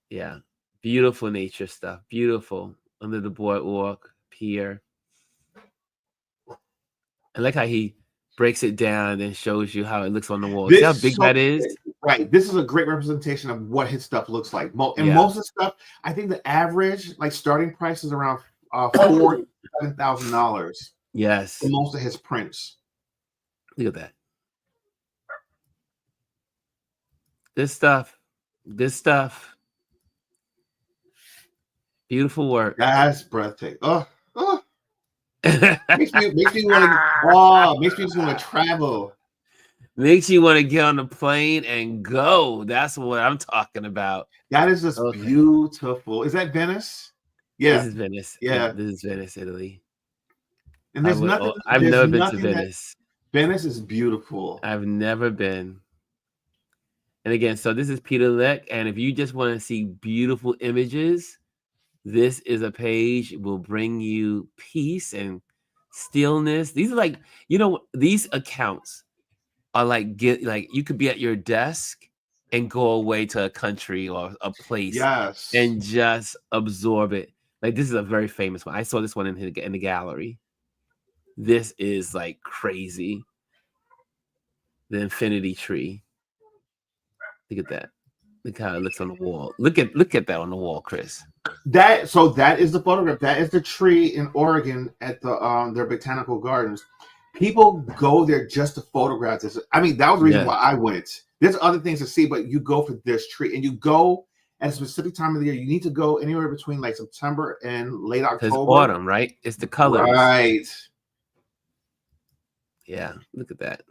A: yeah, beautiful nature stuff. Beautiful under the boardwalk pier. I like how he breaks it down and shows you how it looks on the wall. See how big that is?
B: Right. This is a great representation of what his stuff looks like. Most of the stuff, I think the average starting price is around $7,000.
A: Yes.
B: For most of his prints.
A: Look at that. This stuff. Beautiful work.
B: That's breathtaking. Makes me want to travel.
A: Makes you want to get on the plane and go. That's what I'm talking about.
B: That is just beautiful. Is that Venice? Yeah.
A: This is Venice.
B: Yeah.
A: This is Venice, Italy.
B: And there's nothing.
A: I've never been to Venice.
B: Venice is beautiful.
A: I've never been. And again, so this is Peter Lick. And if you just want to see beautiful images, this is a page will bring you peace and stillness. These are like, these accounts are like you could be at your desk and go away to a country or a place, and just absorb it. Like, this is a very famous one. I saw this one in the gallery. This is like crazy. The infinity tree. Look at that. Look how it looks on the wall. Look at that on the wall, Chris.
B: That is the photograph. That is the tree in Oregon at their botanical gardens. People go there just to photograph this. I mean, that was the reason why I went. There's other things to see, but you go for this tree, and you go at a specific time of the year. You need to go anywhere between like September and late October.
A: It's autumn, right? It's the colors.
B: Right.
A: Yeah, look at that.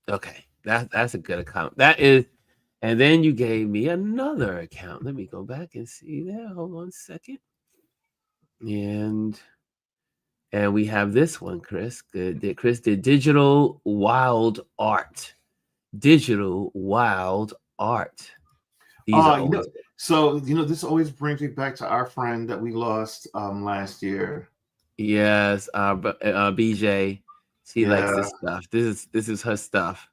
A: Okay, that's a good account. That is, and then you gave me another account. Let me go back and see there. Hold on a second. And we have this one, Chris. Chris did digital wild art. Digital wild art.
B: This always brings me back to our friend that we lost last year.
A: Yes, BJ. She likes this stuff. This is her stuff.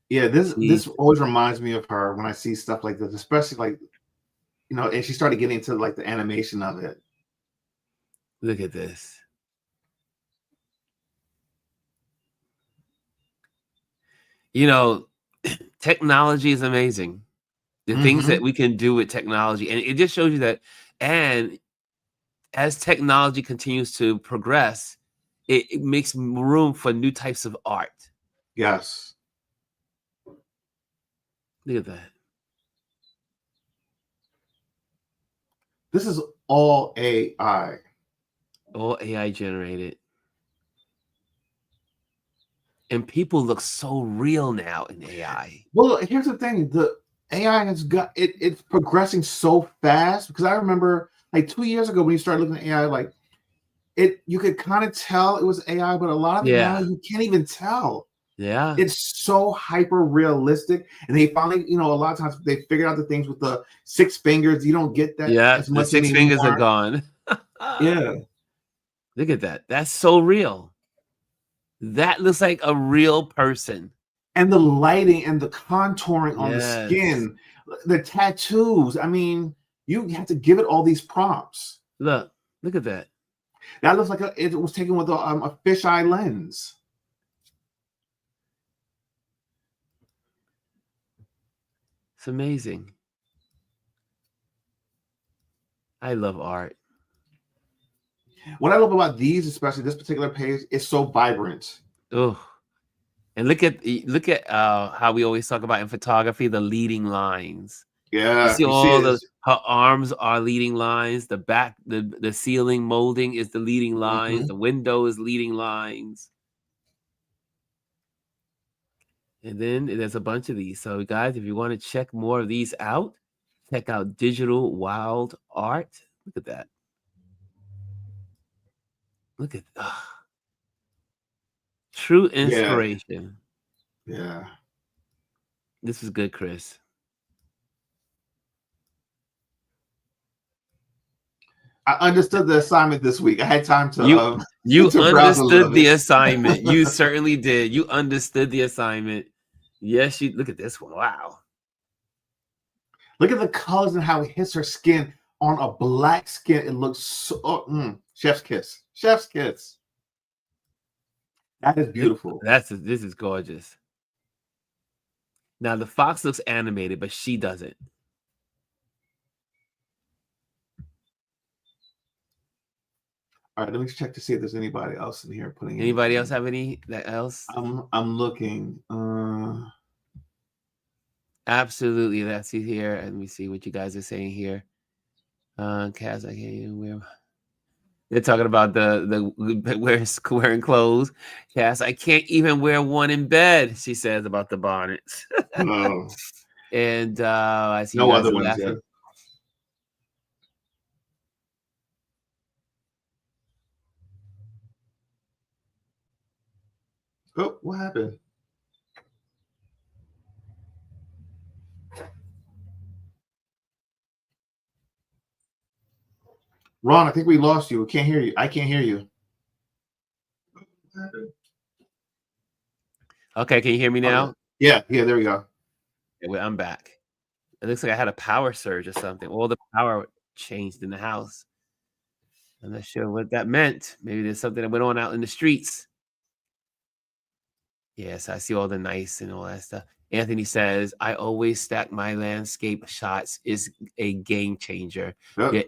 B: Yeah, this always reminds me of her when I see stuff like this, especially and she started getting into like the animation of it.
A: Look at this. Technology is amazing. The things that we can do with technology, and it just shows you that. And as technology continues to progress, it makes room for new types of art.
B: Yes.
A: Look at that.
B: This is all AI.
A: All AI generated. And people look so real now in AI.
B: Well, here's the thing. The AI has got it's progressing so fast, because I remember like 2 years ago when you started looking at AI, you could kind of tell it was AI, but a lot of it now you can't even tell.
A: Yeah.
B: It's so hyper realistic. And they finally, a lot of times they figured out the things with the 6 fingers. You don't get that.
A: Yeah, the 6 fingers are gone.
B: Yeah.
A: Look at that. That's so real. That looks like a real person.
B: And the lighting and the contouring on the
A: Yes.
B: skin, the tattoos. I mean, you have to give it all these prompts.
A: Look at that.
B: That looks like it was taken with a fisheye lens.
A: It's amazing. I love art.
B: What I love about these, especially this particular page, is so vibrant.
A: Oh, and look at how we always talk about in photography, the leading lines.
B: Yeah,
A: you see all her arms are leading lines. The back, the ceiling molding is the leading lines. The window is leading lines. And then there's a bunch of these. So guys, if you want to check more of these out, check out Digital Wild Art. Look at that. Look at true inspiration.
B: Yeah.
A: This is good, Chris.
B: I understood the assignment this week. I had time to
A: you
B: to
A: understood the assignment. You certainly did. You understood the assignment. Yes, you look at this one. Wow.
B: Look at the colors and how it hits her skin on a black skin. It looks so chef's kiss. Chef's kiss. That is beautiful.
A: This is gorgeous. Now the fox looks animated, but she doesn't.
B: All right, let me check to see if there's anybody else in here putting.
A: Anybody else have any else?
B: I'm looking.
A: Absolutely. Let's see here. Let me see what you guys are saying here. Cass, I can't even wear. They're talking about the wearing clothes. Cass, I can't even wear one in bed. She says about the bonnets.
B: No.
A: And I see
B: no other ones yet. Oh, what happened? Ron, I think we lost you. We can't hear you. I can't hear you. What happened?
A: Okay, can you hear me now?
B: Yeah, there we go.
A: Okay, I'm back. It looks like I had a power surge or something. All the power changed in the house. I'm not sure what that meant. Maybe there's something that went on out in the streets. Yes, I see all the nice and all that stuff. Anthony says, I always stack my landscape shots. Is a game changer.
B: Yep.
A: Your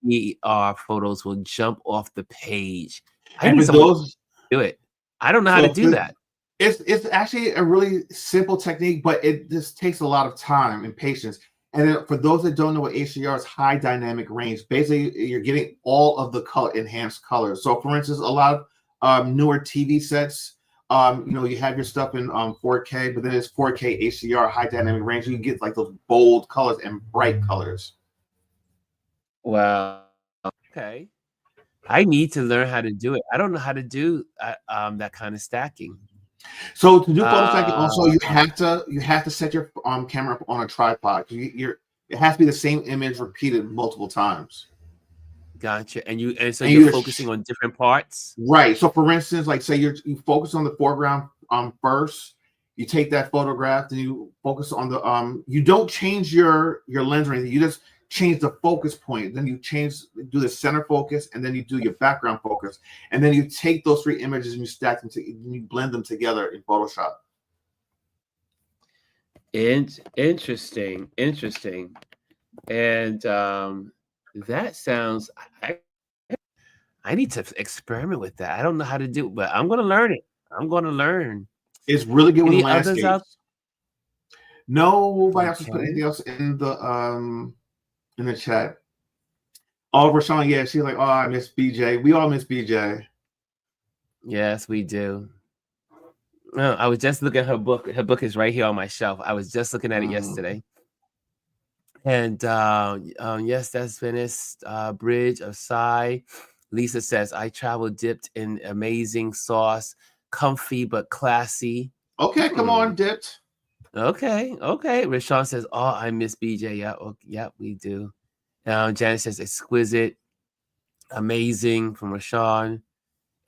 A: HDR photos will jump off the page. I
B: And
A: need
B: for
A: someone
B: those,
A: to do it. I don't know how to do that.
B: It's actually a really simple technique, but it just takes a lot of time and patience. And then for those that don't know what HDR is, high dynamic range. Basically, you're getting all of the color enhanced colors. So, for instance, a lot of newer TV sets, you have your stuff in 4K, but then it's 4K HDR, high dynamic range. You get like those bold colors and bright colors.
A: Wow. Okay. I need to learn how to do it. I don't know how to do that kind of stacking.
B: So to do photo stacking, also you have to set your camera up on a tripod. It has to be the same image repeated multiple times.
A: Gotcha. And you're focusing on different parts,
B: right? So for instance, like say you focus on the foreground first. You take that photograph, then you focus on the you don't change your lens or anything. You just change the focus point. Then you do the center focus, and then you do your background focus, and then you take those three images and you stack them and you blend them together in Photoshop.
A: Interesting. And that sounds. I need to experiment with that. I don't know how to do it, but I'm going to learn it. I'm going to learn.
B: It's really good with
A: landscapes.
B: Nobody else has put anything else in the chat. Oh, Rashawn, yeah, she's like, oh, I miss BJ. We all miss BJ.
A: Yes, we do. Oh, I was just looking at her book. Her book is right here on my shelf. I was just looking at it yesterday. And yes, that's finished. Bridge of Sigh. Lisa says, I travel dipped in amazing sauce, comfy but classy.
B: Okay, come on, dipped.
A: Okay. Rashawn says, oh, I miss BJ. Yeah, we do. Janet says, exquisite, amazing from Rashawn.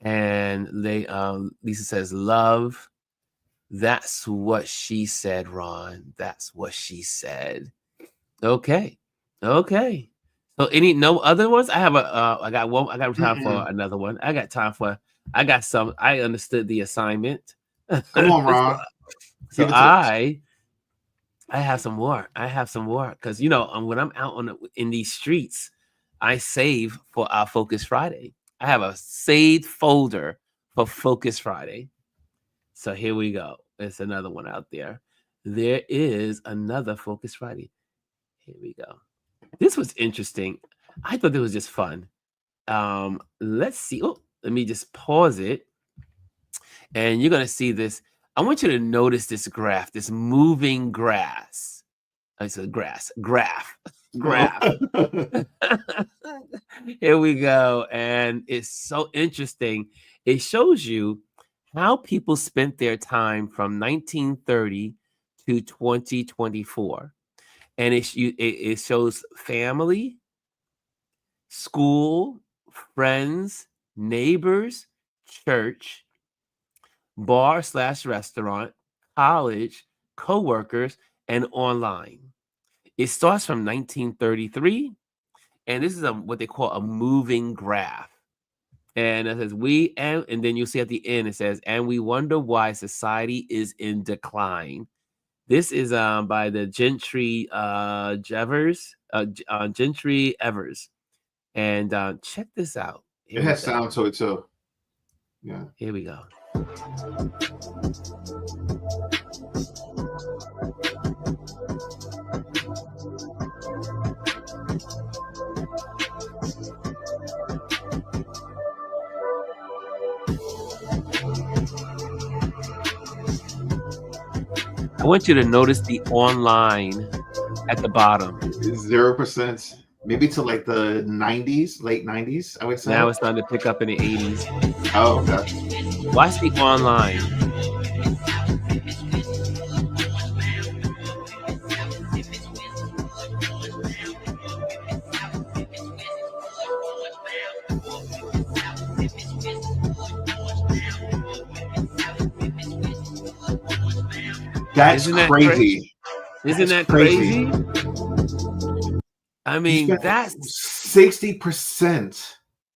A: And Lisa says, love. That's what she said, Ron. That's what she said. Okay. So no other ones? I have I got one. I got time for another one. I got some. I understood the assignment.
B: Come on, Ron.
A: So I have some more. Because when I'm out in these streets, I save for our Focus Friday. I have a saved folder for Focus Friday. So here we go. There's another one out there. There is another Focus Friday. Here we go. This was interesting. I thought it was just fun. Let's see. Oh, let me just pause it. And you're going to see this. I want you to notice this graph, this moving grass. It's a graph. Here we go. And it's so interesting. It shows you how people spent their time from 1930 to 2024. And it shows family, school, friends, neighbors, church, bar/restaurant, college, co-workers, and online. It starts from 1933, and this is what they call a moving graph. And it says and then you'll see at the end it says, and we wonder why society is in decline. This is by the Gentry Evers. And check this out.
B: It has sound to it too. Yeah.
A: Here we go. I want you to notice the online at the bottom.
B: 0%. Maybe to like the 90s, late 90s, I would say.
A: Now it's starting to pick up in the 80s.
B: Oh, okay.
A: Watch the online.
B: That's crazy.
A: Isn't that crazy? I mean, that's
B: 60%.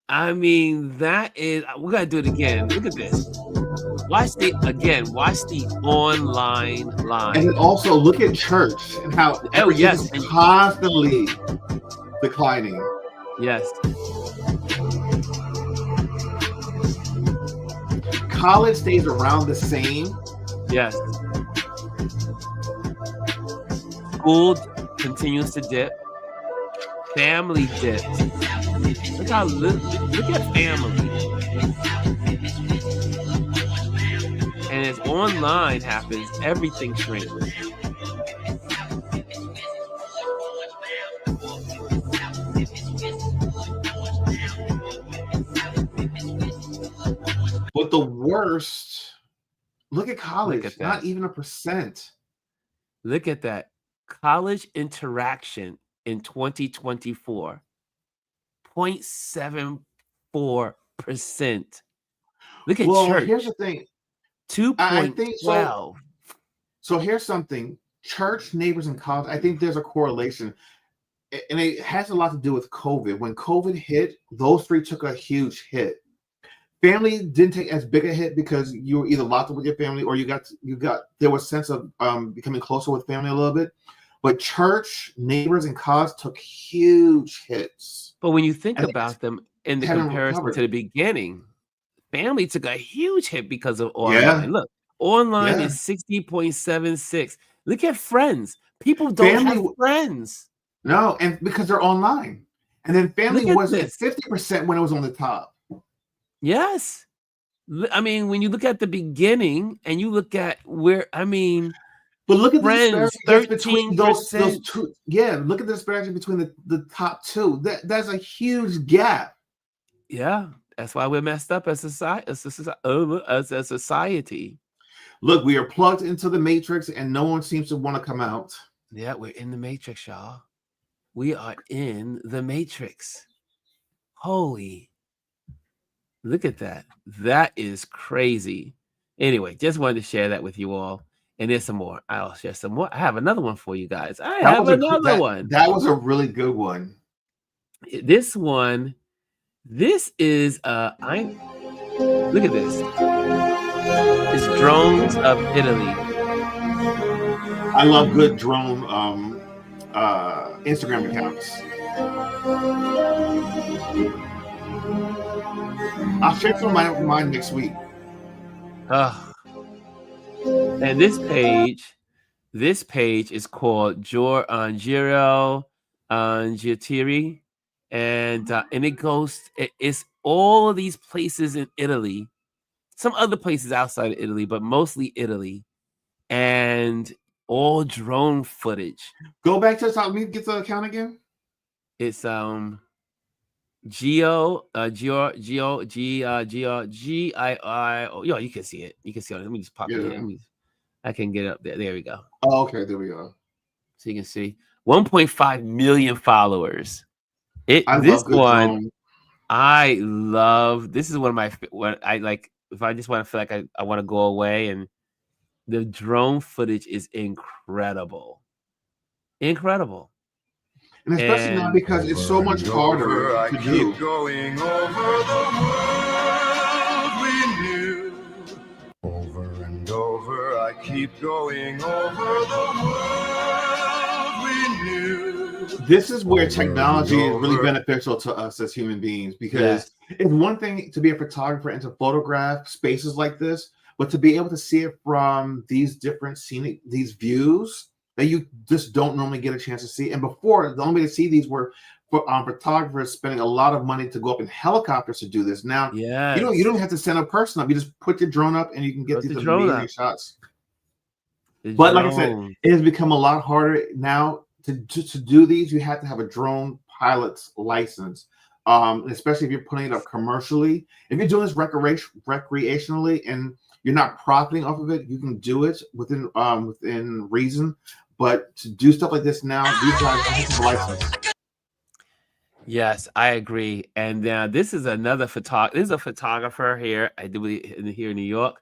A: I mean, that is. We gotta do it again. Look at this. Watch the online line.
B: And then also look at church and how
A: yes,
B: is constantly declining.
A: Yes.
B: College stays around the same.
A: Yes. School continues to dip. Family dips. Look at family. And as online happens, everything shrinks.
B: But the worst, look at college.
A: Look at that.
B: Not even a percent.
A: Look at that. College interaction in 2024, 0.74%. Look at church.
B: Here's the thing.
A: 2.12.
B: So here's something. Church, neighbors, and college, I think there's a correlation. And it has a lot to do with COVID. When COVID hit, those three took a huge hit. Family didn't take as big a hit because you were either locked up with your family or there was a sense of becoming closer with family a little bit. But church, neighbors, and college took huge hits.
A: But when you think about them in the comparison to the beginning, family took a huge hit because of online. Yeah. Look, online is 60.76. Look at friends. People don't have friends.
B: No, and because they're online. And then family was at 50% when it was on the top.
A: Yes. I mean, when you look at the beginning and you look at where, I mean,
B: but look at
A: friends,
B: the disparity between those two. Yeah, look at the disparity between the top two. That's a huge gap.
A: Yeah, that's why we're messed up as a society.
B: Look, we are plugged into the matrix and no one seems to want to come out.
A: Yeah, we're in the matrix, y'all. We are in the matrix. Holy. Look at that. That is crazy. Anyway, just wanted to share that with you all. And there's some more. I'll share some more. I have another one for you guys. I have another one.
B: That was a really good one.
A: This one, this is look at this. It's drones of Italy.
B: I love good drone Instagram accounts. I'll share some of mine next week.
A: And this page is called Giro Giatiri, and it's all of these places in Italy, some other places outside of Italy, but mostly Italy, and all drone footage.
B: Go back to the top. Let me get the account again.
A: It's Gio, G-I-I-O. Yo, you can see it. You can see it. Let me just pop it in. I can get up there. There we go.
B: Oh, okay. There we go.
A: So you can see 1.5 million followers. This one is one of my, what I like, if I just want to feel like I want to go away, and the drone footage is incredible. Incredible.
B: And especially now because it's so much harder to do.
C: Going over the world we knew. Over and over, I keep going over the world we knew.
B: This is where technology is really beneficial to us as human beings, because it's one thing to be a photographer and to photograph spaces like this, but to be able to see it from these different these views that you just don't normally get a chance to see. And before, the only way to see these were for photographers spending a lot of money to go up in helicopters to do this. Now, you don't have to send a person up. You just put your drone up and you can get these amazing shots. But like I said, it has become a lot harder now to do these. You have to have a drone pilot's license, especially if you're putting it up commercially. If you're doing this recreationally and you're not profiting off of it, you can do it within reason. But to do stuff like this now, these guys have a license.
A: Yes, I agree. And this is another photographer. This is a photographer here. I do here in New York,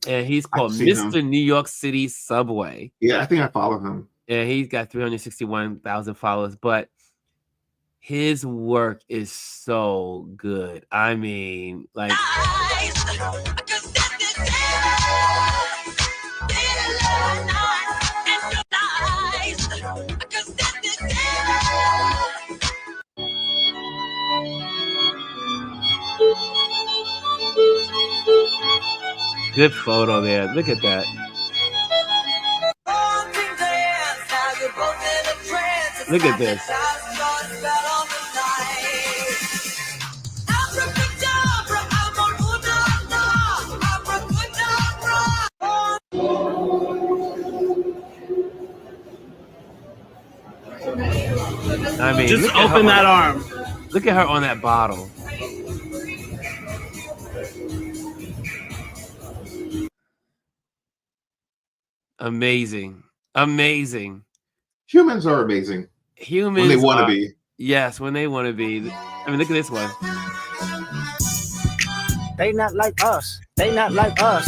A: and he's called Mr. New York City Subway.
B: Yeah, I think I follow him.
A: And he's got 361,000 followers, but his work is so good. I mean, like. Good photo there. Look at that. Look at this. I mean,
D: just open that arm.
A: Look at her on that bottle. Amazing. Amazing.
B: Humans are amazing.
A: Humans
B: when they want to be.
A: Yes, when they want to be. I mean, look at this one.
D: They not like us. They not like us.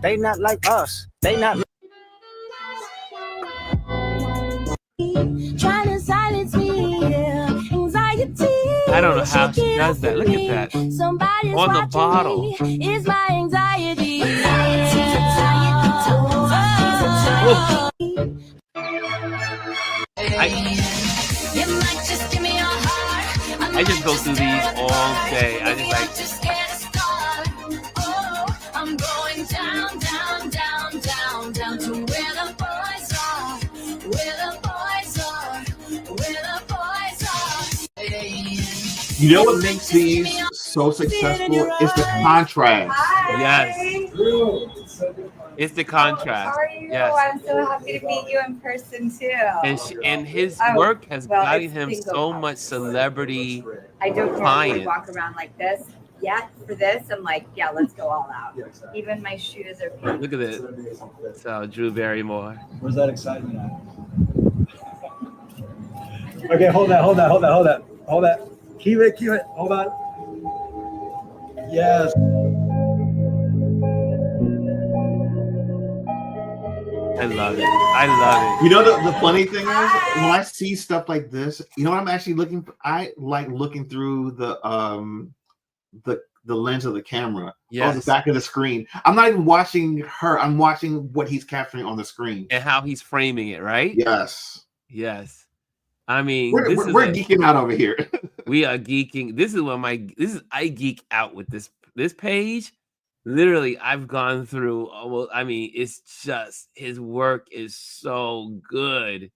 D: They not like us. They not like
E: trying to silence me, anxiety.
A: I don't know how she does that. Look at that.
E: Somebody's
A: on the bottle.
E: Me. Is my anxiety.
A: I just go through these all day. I just like.
E: I'm going down, down, down, down, down to where the boys are. Where the boys are. Where the boys are.
B: You know what makes these so successful? It's the contrast.
A: Yes. It's the contrast.
F: How are you?
A: Yes.
F: I'm so happy to meet you in person too.
A: And his work has gotten him so much celebrity.
F: I don't
A: clients.
F: really walk around like this yet. For this, I'm like, yeah, let's go all out. Even my shoes are pink.
A: Look at this. So Drew Barrymore.
D: Where's that excitement at? Okay, hold that.
G: Hold that. Keep it. Hold on. Yes.
A: I love it. I love it.
B: You know, the funny thing is, when I see stuff like this, you know what I'm actually looking for? I like looking through the lens of the camera, on the back of the screen. I'm not even watching her. I'm watching what he's capturing on the screen
A: and how he's framing it. Right?
B: Yes.
A: Yes. I mean,
B: we're geeking out over here.
A: We are geeking. This is I geek out with this page. Literally, I've gone through almost. I mean, it's just his work is so good.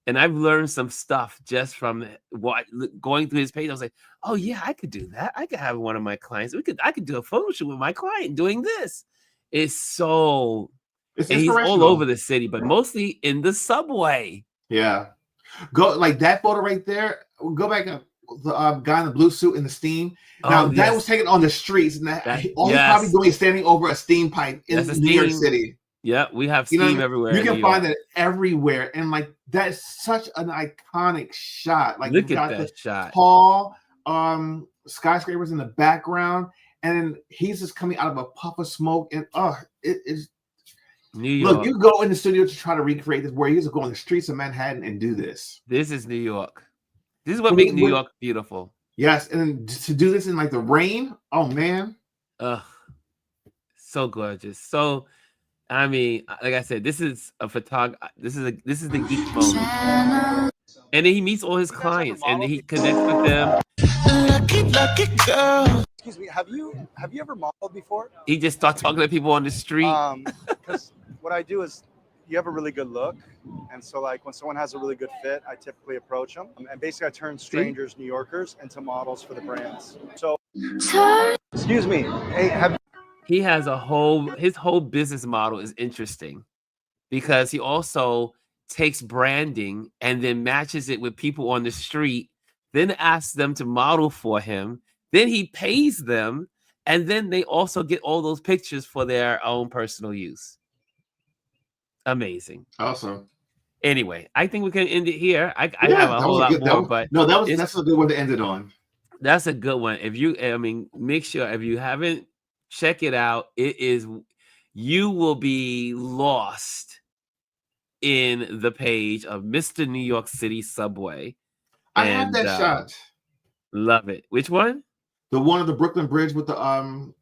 A: And I've learned some stuff just from going through his page. I was like, oh yeah, I could do that. I could have one of my clients. I could do a photo shoot with my client doing this. It's so, and he's all over the city, but mostly in the subway.
B: Yeah. Go like that photo right there. Go back up. The guy in the blue suit in the steam. Now that was taken on the streets, and he's probably doing is standing over a steam pipe in New York City.
A: Yeah, we have steam everywhere.
B: You can find that everywhere, and like that's such an iconic shot. Like
A: look at that shot.
B: Tall skyscrapers in the background, and then he's just coming out of a puff of smoke, and it is
A: New York.
B: Look, you go in the studio to try to recreate this, where you just go on the streets of Manhattan and do this.
A: This is New York. This is what makes New York beautiful.
B: Yes, and to do this in like the rain, oh man.
A: So gorgeous. So I mean, like I said, this is a photographer. This is the geek moment. And then he meets all his clients and he connects with them.
H: Lucky girl. Excuse me, have you ever modeled before?
A: He just starts talking to people on the street.
H: Because what I do is you have a really good look. And so like when someone has a really good fit, I typically approach them. And basically I turn strangers, New Yorkers, into models for the brands. So excuse me. Hey,
A: he has his whole business model is interesting because he also takes branding and then matches it with people on the street, then asks them to model for him. Then he pays them, and then they also get all those pictures for their own personal use. Amazing.
B: Awesome.
A: Anyway, I think we can end it here. I have a whole lot more, but
B: no, that's a good one to end it on.
A: That's a good one. Make sure if you haven't, check it out. You will be lost in the page of Mr. New York City Subway.
B: I have that shot.
A: Love it. Which one?
B: The one of the Brooklyn Bridge with the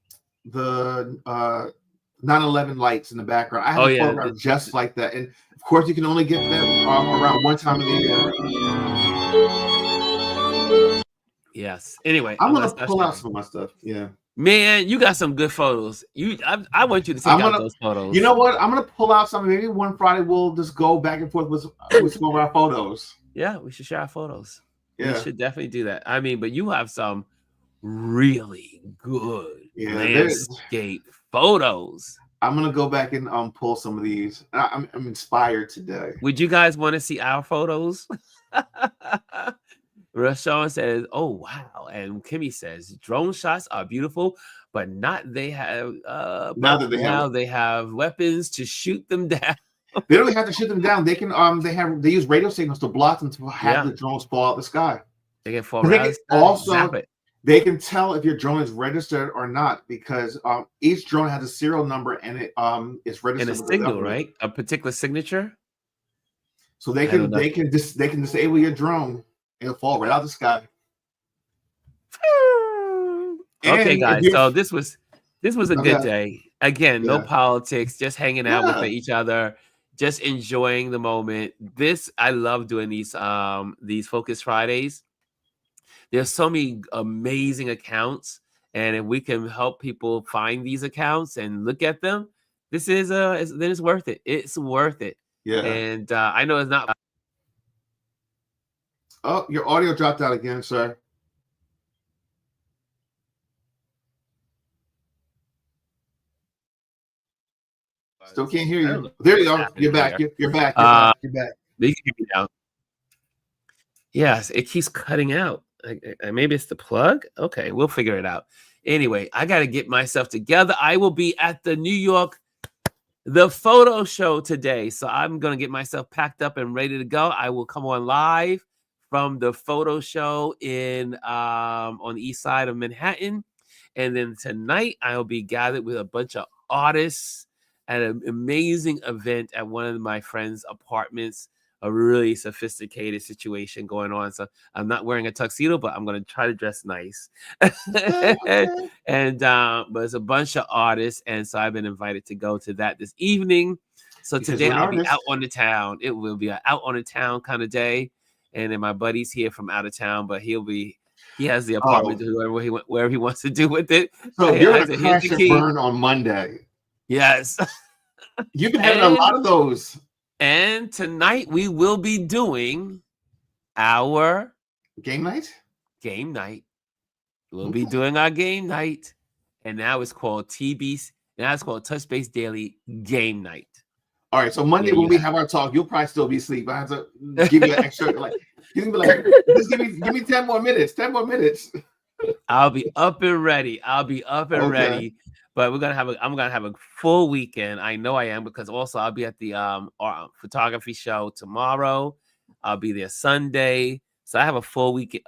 B: 9/11 lights in the background. I have a photograph just like that. And of course, you can only get them around one time of the year.
A: Yes. Anyway,
B: I'm gonna pull out some of my stuff. Yeah.
A: Man, you got some good photos. I want you to take out those photos.
B: You know what? I'm gonna pull out some. Maybe one Friday we'll just go back and forth with some of our photos.
A: Yeah, we should share our photos.
B: Yeah.
A: We should definitely do that. I mean, but you have some really good landscape photos.
B: I'm gonna go back and pull some of these. I'm inspired today.
A: Would you guys want to see our photos? Rashawn says, "Oh wow," and Kimmy says, "Drone shots are beautiful, but now they have weapons to shoot them down."
B: They don't have to shoot them down. They can they use radio signals to block them to have the drones fall out the sky.
A: They can fall.
B: They can tell if your drone is registered or not because each drone has a serial number and it is registered.
A: And a signal, right? A particular signature.
B: So they can disable your drone. It'll fall right out of the sky.
A: Okay, guys. So this was a good day. Again, no politics, just hanging out with each other, just enjoying the moment. I love doing these Focus Fridays. There's so many amazing accounts, and if we can help people find these accounts and look at them, then it's worth it. It's worth it.
B: Yeah.
A: And I know it's not.
B: Oh, your audio dropped out again, sir. Still can't hear you. There you go. You're back. You're back. You're back.
A: They can hear me now. Yes, it keeps cutting out. Maybe it's the plug. Okay, we'll figure it out. Anyway, I got to get myself together. I will be at the New York, the photo show today. So I'm going to get myself packed up and ready to go. I will come on live from the photo show in on the east side of Manhattan. And then tonight I'll be gathered with a bunch of artists at an amazing event at one of my friends' apartments. A really sophisticated situation going on. So I'm not wearing a tuxedo, but I'm going to try to dress nice. and but it's a bunch of artists, and so I've been invited to go to that this evening. So
B: Because
A: today
B: you're an
A: I'll be
B: artist.
A: out on the town. It will be an out on the town kind of day. And then my buddy's here from out of town, but he has the apartment to do wherever he wants to do with it.
B: So
A: I
B: you're
A: said,
B: gonna
A: "Here's
B: crash
A: the
B: and
A: key."
B: burn on Monday.
A: Yes.
B: You've been having a lot of those.
A: And tonight we will be doing our
B: Game night?
A: game night. We'll
B: Okay.
A: be doing our game night. And now it's called TBC. Now it's called Touch Base Daily Game Night.
B: All right. So Monday
A: Yeah,
B: when
A: you
B: we
A: have-
B: have our talk, you'll probably still be asleep. I have to give you an extra like you can be like, just give me 10 more minutes. 10 more minutes.
A: I'll be up and ready.
B: Okay.
A: Ready. But I'm gonna have a full weekend. I know I am, because also I'll be at the photography show tomorrow. I'll be there Sunday. So I have a full weekend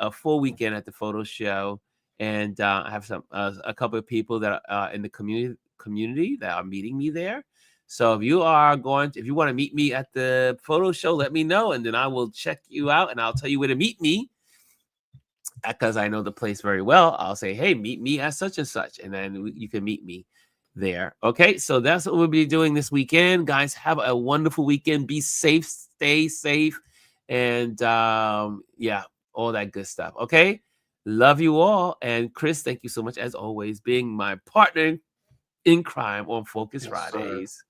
A: at the photo show, and I have a couple of people that are in the community that are meeting me there. So if you want to meet me at the photo show, let me know, and then I will check you out, and I'll tell you where to meet me. Because I know the place very well, I'll say, hey, meet me at such and such, and then you can meet me there. Okay, so that's what we'll be doing this weekend. Guys, have a wonderful weekend. Be safe, stay safe, and yeah, all that good stuff. Okay, love you all. And Chris, thank you so much, as always, being my partner in crime on Focus Fridays.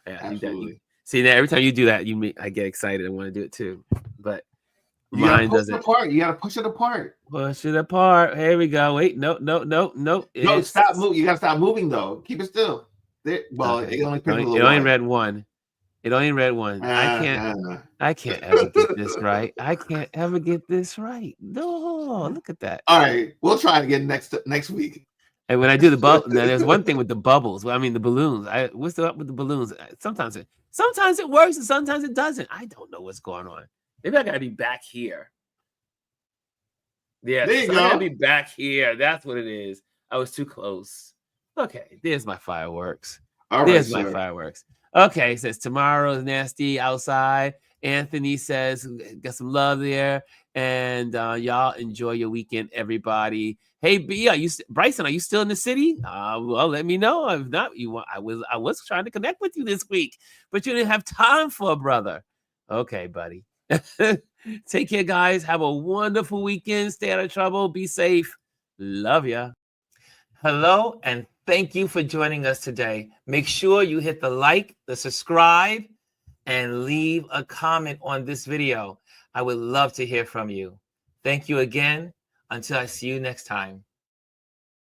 A: Yeah,
B: Absolutely.
A: see, now every time you do that, I get excited and want to do it too. But
B: You gotta
A: mine
B: push
A: doesn't.
B: it apart. You gotta push it apart.
A: Push it apart. Here we go. Wait, no.
B: No, stop moving. You gotta stop moving though. Keep it still. Well,
A: Okay.
B: it only picks
A: It
B: a little
A: only
B: wide.
A: read one. It only read one. I can't ever get this right. I can't ever get this right. No, look at that.
B: All right, we'll try it again next week.
A: And when I do the bubble, now there's one thing with the bubbles. Well, I mean the balloons. What's up with the balloons? Sometimes it works and sometimes it doesn't. I don't know what's going on. Maybe I gotta be back here. Yeah,
B: There you
A: so I gotta
B: go.
A: be back here. That's what it is. I was too close. Okay, there's my fireworks.
B: All right,
A: There's my
B: sir.
A: fireworks. Okay, it says tomorrow's nasty outside. Anthony says got some love there, and y'all enjoy your weekend, everybody. Hey, B, Bryson? Are you still in the city? Well, let me know. If not, I was trying to connect with you this week, but you didn't have time for a brother. Okay, buddy. Take care, guys. Have a wonderful weekend. Stay out of trouble. Be safe. Love ya. Hello, and thank you for joining us today. Make sure you hit the like, the subscribe, and leave a comment on this video. I would love to hear from you. Thank you again. Until I see you next time.